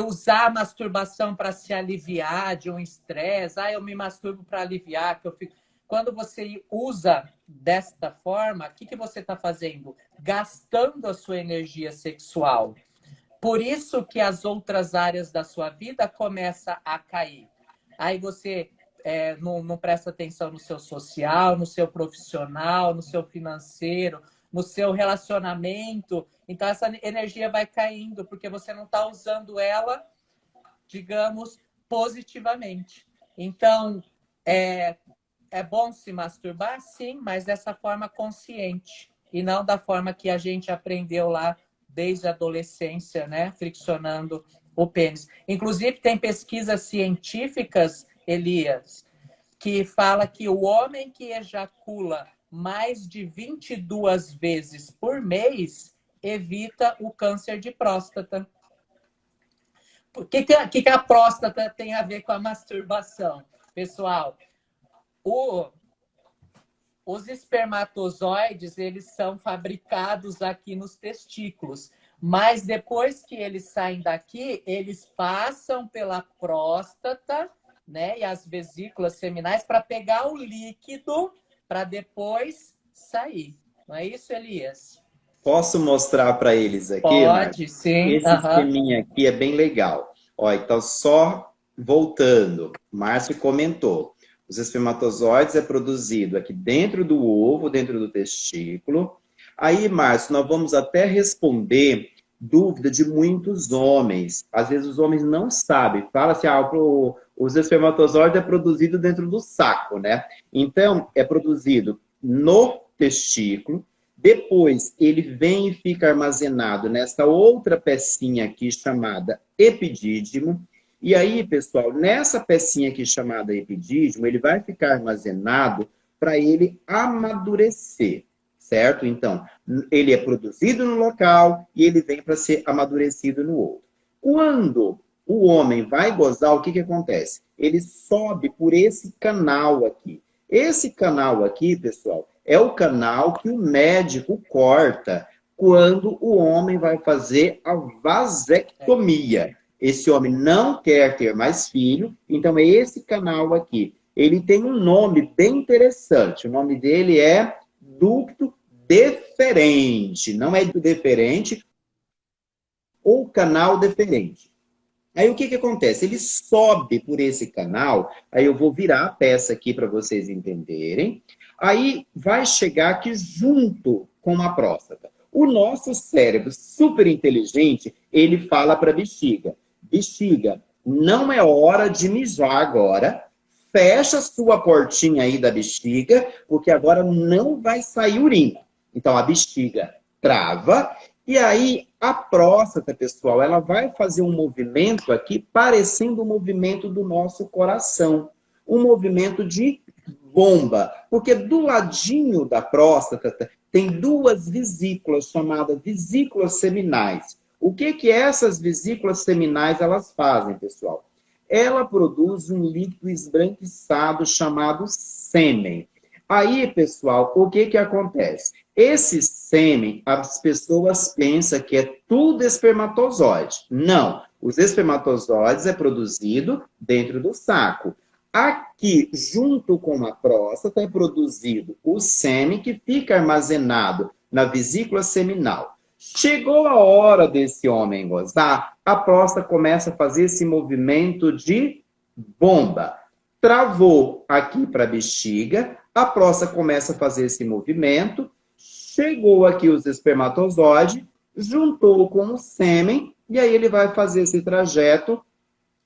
usar a masturbação para se aliviar de um estresse, eu me masturbo para aliviar, que eu fico... Quando você usa desta forma, o que você está fazendo? Gastando a sua energia sexual. Por isso que as outras áreas da sua vida começam a cair. Aí você não presta atenção no seu social, no seu profissional, no seu financeiro, no seu relacionamento. Então, essa energia vai caindo, porque você não está usando ela, digamos, positivamente. Então, é bom se masturbar? Sim, mas dessa forma consciente. E não da forma que a gente aprendeu lá desde a adolescência, né? Friccionando o pênis. Inclusive, tem pesquisas científicas, Elias, que fala que o homem que ejacula mais de 22 vezes por mês evita o câncer de próstata. O que a próstata tem a ver com a masturbação? Pessoal, os espermatozoides, eles são fabricados aqui nos testículos, mas depois que eles saem daqui, eles passam pela próstata, né, e as vesículas seminais para pegar o líquido para depois sair. Não é isso, Elias? Posso mostrar para eles aqui, Pode, Márcio? sim. Esse esqueminha aqui é bem legal. Ó, então, só voltando, Márcio comentou. Os espermatozoides é produzido aqui dentro do ovo, dentro do testículo. Aí, Márcio, nós vamos até responder dúvida de muitos homens. Às vezes os homens não sabem. Fala assim, os espermatozoides é produzido dentro do saco, né? Então, é produzido no testículo. Depois, ele vem e fica armazenado nessa outra pecinha aqui chamada epidídimo. E aí, pessoal, nessa pecinha aqui chamada epidídimo, ele vai ficar armazenado para ele amadurecer, certo? Então, ele é produzido no local e ele vem para ser amadurecido no outro. Quando o homem vai gozar, o que acontece? Ele sobe por esse canal aqui. Esse canal aqui, pessoal, é o canal que o médico corta quando o homem vai fazer a vasectomia. Esse homem não quer ter mais filho, então é esse canal aqui. Ele tem um nome bem interessante. O nome dele é ducto deferente. Não é deferente ou canal deferente. Aí o que acontece? Ele sobe por esse canal, aí eu vou virar a peça aqui para vocês entenderem. Aí vai chegar aqui junto com a próstata. O nosso cérebro super inteligente, ele fala para a bexiga. Bexiga, não é hora de mijar agora. Fecha sua portinha aí da bexiga, porque agora não vai sair urina. Então a bexiga trava e aí a próstata, pessoal, ela vai fazer um movimento aqui parecendo o movimento do nosso coração. Um movimento de bomba. Porque do ladinho da próstata tem duas vesículas chamadas vesículas seminais. O que essas vesículas seminais elas fazem, pessoal? Ela produz um líquido esbranquiçado chamado sêmen. Aí, pessoal, o que acontece? Esse sêmen, as pessoas pensam que é tudo espermatozoide. Não, os espermatozoides é produzido dentro do saco. Aqui, junto com a próstata, é produzido o sêmen que fica armazenado na vesícula seminal. Chegou a hora desse homem gozar, a próstata começa a fazer esse movimento de bomba. Travou aqui para a bexiga, a próstata começa a fazer esse movimento, chegou aqui os espermatozoides, juntou com o sêmen, e aí ele vai fazer esse trajeto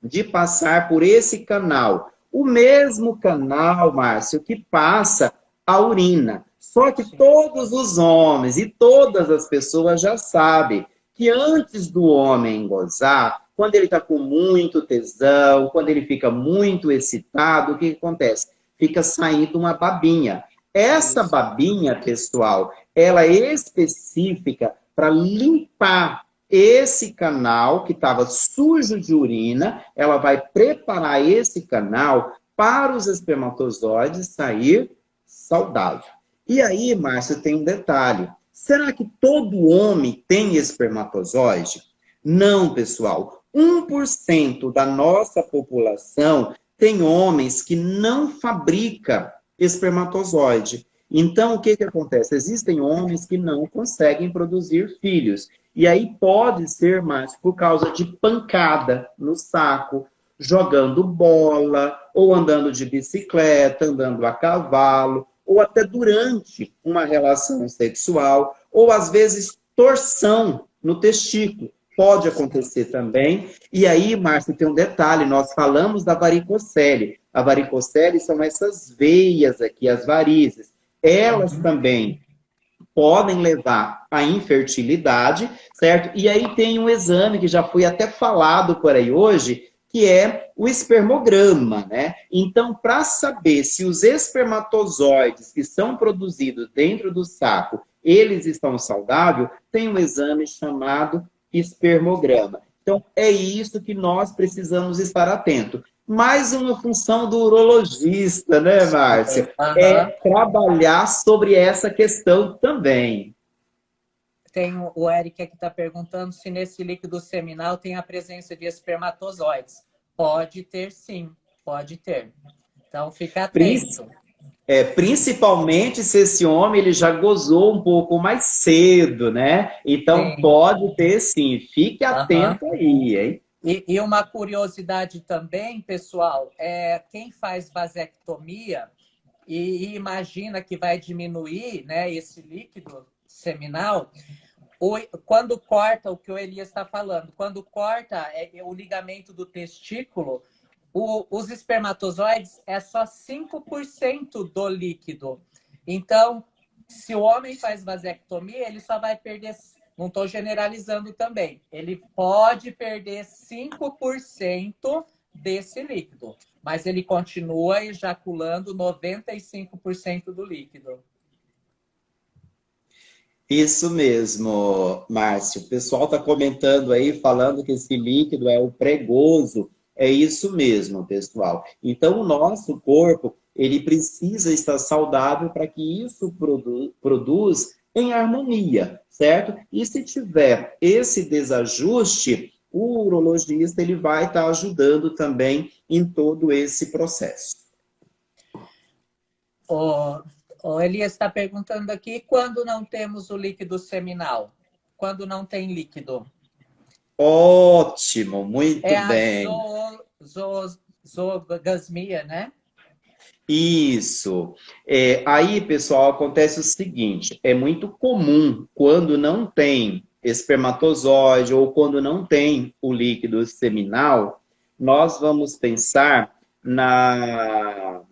de passar por esse canal. O mesmo canal, Márcio, que passa a urina. Só que todos os homens e todas as pessoas já sabem que antes do homem gozar, quando ele está com muito tesão, quando ele fica muito excitado, o que acontece? Fica saindo uma babinha. Essa babinha, pessoal, ela é específica para limpar esse canal que estava sujo de urina, ela vai preparar esse canal para os espermatozoides sair saudável. E aí, Márcio, tem um detalhe. Será que todo homem tem espermatozoide? Não, pessoal. 1% da nossa população tem homens que não fabricam espermatozoide. Então, o que acontece? Existem homens que não conseguem produzir filhos. E aí pode ser, mais por causa de pancada no saco, jogando bola, ou andando de bicicleta, andando a cavalo, ou até durante uma relação sexual, ou às vezes torção no testículo. Pode acontecer também. E aí, Márcio, tem um detalhe: nós falamos da varicocele. A varicocele são essas veias aqui, as varizes. Elas também podem levar à infertilidade, certo? E aí tem um exame que já foi até falado por aí hoje, que é o espermograma, né? Então, para saber se os espermatozoides que são produzidos dentro do saco, eles estão saudáveis, tem um exame chamado espermograma. Então, é isso que nós precisamos estar atentos. Mais uma função do urologista, né, Márcia? É Aham. trabalhar sobre essa questão também. Tem o Eric aqui está perguntando se nesse líquido seminal tem a presença de espermatozoides. Pode ter, sim, pode ter. Então, fica atento. Principalmente se esse homem ele já gozou um pouco mais cedo, né? Então Sim. pode ter sim. Fique Aham. atento aí, hein? E uma curiosidade também, pessoal, é quem faz vasectomia e imagina que vai diminuir, né, esse líquido seminal, quando corta o que o Elias está falando, quando corta o ligamento do testículo, os espermatozoides é só 5% do líquido. Então, se o homem faz vasectomia, ele só vai perder, não estou generalizando também, ele pode perder 5% desse líquido, mas ele continua ejaculando 95% do líquido. Isso mesmo, Márcio. O pessoal está comentando aí, falando que esse líquido é o pregoso. É isso mesmo, pessoal. Então, o nosso corpo, ele precisa estar saudável para que isso produz em harmonia, certo? E se tiver esse desajuste, o urologista ele vai estar ajudando também em todo esse processo. O Elias está perguntando aqui, quando não temos o líquido seminal? Quando não tem líquido? Ótimo, É muito a bem. zoogasmia, né? Isso. Aí, pessoal, acontece o seguinte: é muito comum quando não tem espermatozoide ou quando não tem o líquido seminal, nós vamos pensar na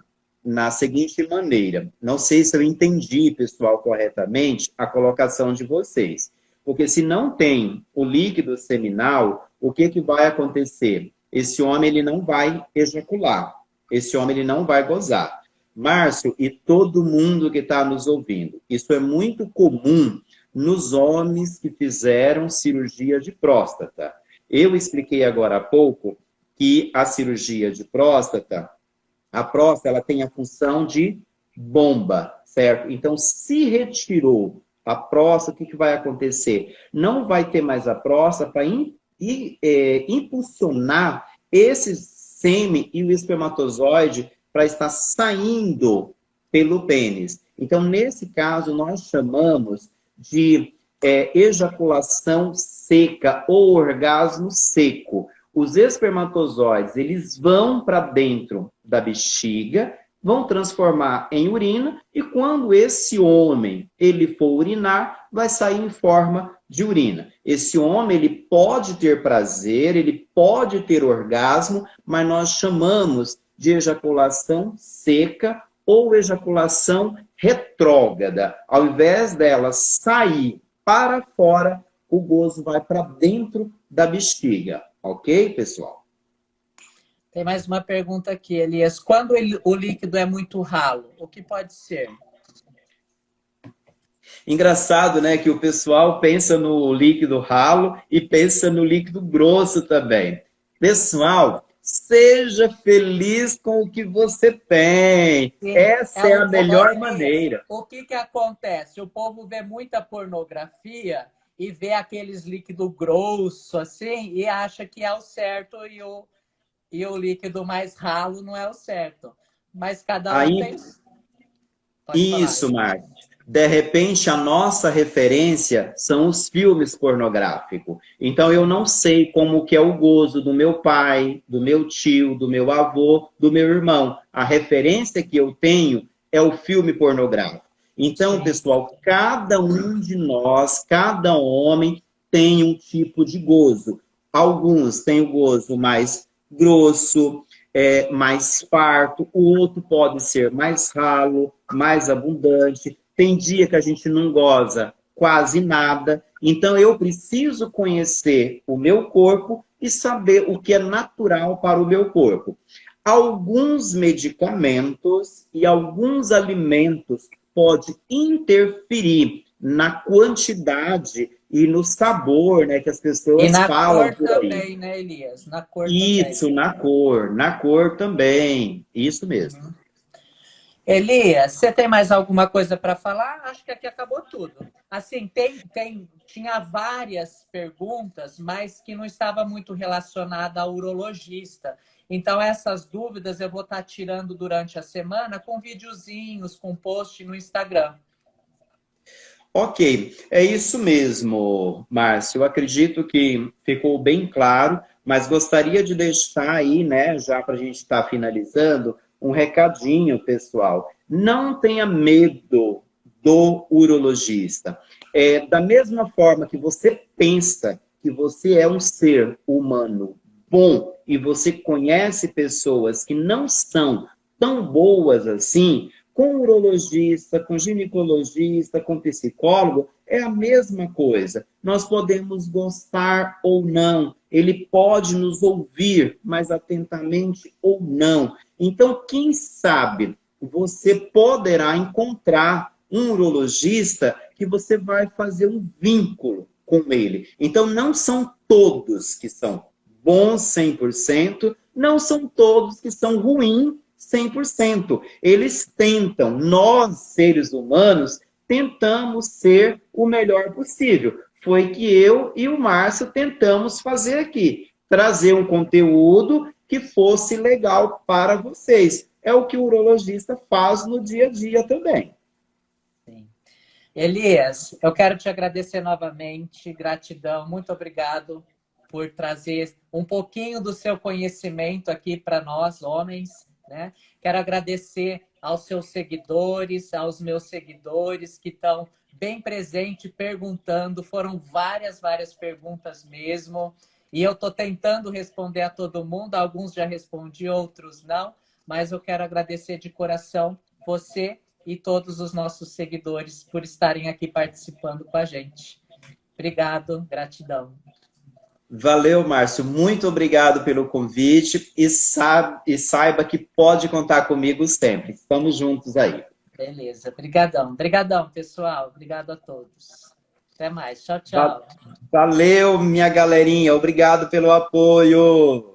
seguinte maneira. Não sei se eu entendi, pessoal, corretamente a colocação de vocês. Porque se não tem o líquido seminal, o que, que vai acontecer? Esse homem ele não vai ejacular. Esse homem ele não vai gozar. Márcio e todo mundo que está nos ouvindo, isso é muito comum nos homens que fizeram cirurgia de próstata. Eu expliquei agora há pouco que a cirurgia de próstata, a próstata ela tem a função de bomba, certo? Então, se retirou a próstata, o que, que vai acontecer? Não vai ter mais a próstata para impulsionar esse sêmen e o espermatozoide para estar saindo pelo pênis. Então, nesse caso, nós chamamos de ejaculação seca ou orgasmo seco. Os espermatozoides, eles vão para dentro da bexiga, vão transformar em urina e quando esse homem ele for urinar, vai sair em forma de urina. Esse homem ele pode ter prazer, ele pode ter orgasmo, mas nós chamamos de ejaculação seca ou ejaculação retrógrada. Ao invés dela sair para fora, o gozo vai para dentro da bexiga. Ok, pessoal? Tem mais uma pergunta aqui, Elias. Quando o líquido é muito ralo, o que pode ser? Engraçado, né, que o pessoal pensa no líquido ralo e pensa no líquido grosso também. Pessoal, seja feliz com o que você tem. Sim. Essa é a melhor Elias, maneira. o que que acontece? O povo vê muita pornografia e vê aqueles líquidos grossos assim e acha que é o certo e o líquido mais ralo não é o certo. Mas cada um Aí, tem. Pode falar, isso, Elias. Marcos. de repente, a nossa referência são os filmes pornográficos. Então, eu não sei como que é o gozo do meu pai, do meu tio, do meu avô, do meu irmão. A referência que eu tenho é o filme pornográfico. Então, Sim. pessoal, cada um de nós, cada homem tem um tipo de gozo. Alguns têm o gozo mais grosso, mais farto, o outro pode ser mais ralo, mais abundante. Tem dia que a gente não goza quase nada. Então, eu preciso conhecer o meu corpo e saber o que é natural para o meu corpo. Alguns medicamentos e alguns alimentos podem interferir na quantidade e no sabor, né, que as E pessoas na falam cor por aí. também, né, Elias? Na cor também. Isso, na cor também. Isso mesmo. Uhum. Elias, você tem mais alguma coisa para falar? Acho que aqui acabou tudo. Assim, tinha várias perguntas, mas que não estava muito relacionada ao urologista. Então, essas dúvidas eu vou estar tirando durante a semana com videozinhos, com post no Instagram. Ok, é isso mesmo, Márcio. Eu acredito que ficou bem claro, mas gostaria de deixar aí, né, já para a gente estar finalizando, um recadinho, pessoal. Não tenha medo do urologista. Da mesma forma que você pensa que você é um ser humano bom e você conhece pessoas que não são tão boas assim, com urologista, com ginecologista, com psicólogo, é a mesma coisa. Nós podemos gostar ou não, ele pode nos ouvir mais atentamente ou não. Então, quem sabe você poderá encontrar um urologista que você vai fazer um vínculo com ele. Então, não são todos que são bons 100%, não são todos que são ruins 100%. Eles tentam, nós, seres humanos, tentamos ser o melhor possível. Foi que eu e o Márcio tentamos fazer aqui, trazer um conteúdo que fosse legal para vocês. É o que o urologista faz no dia a dia também. Sim. Elias, eu quero te agradecer novamente. Gratidão, muito obrigado por trazer um pouquinho do seu conhecimento aqui para nós, homens, né? Quero agradecer aos seus seguidores, aos meus seguidores que estão bem presentes, perguntando. Foram várias perguntas mesmo. E eu estou tentando responder a todo mundo. Alguns já respondi, outros não. Mas eu quero agradecer de coração você e todos os nossos seguidores por estarem aqui participando com a gente. Obrigado, gratidão. Valeu, Márcio. Muito obrigado pelo convite e saiba que pode contar comigo sempre. Estamos juntos aí. Beleza, brigadão. Brigadão, pessoal. Obrigado a todos. Até mais. Tchau, tchau. Valeu, minha galerinha. Obrigado pelo apoio.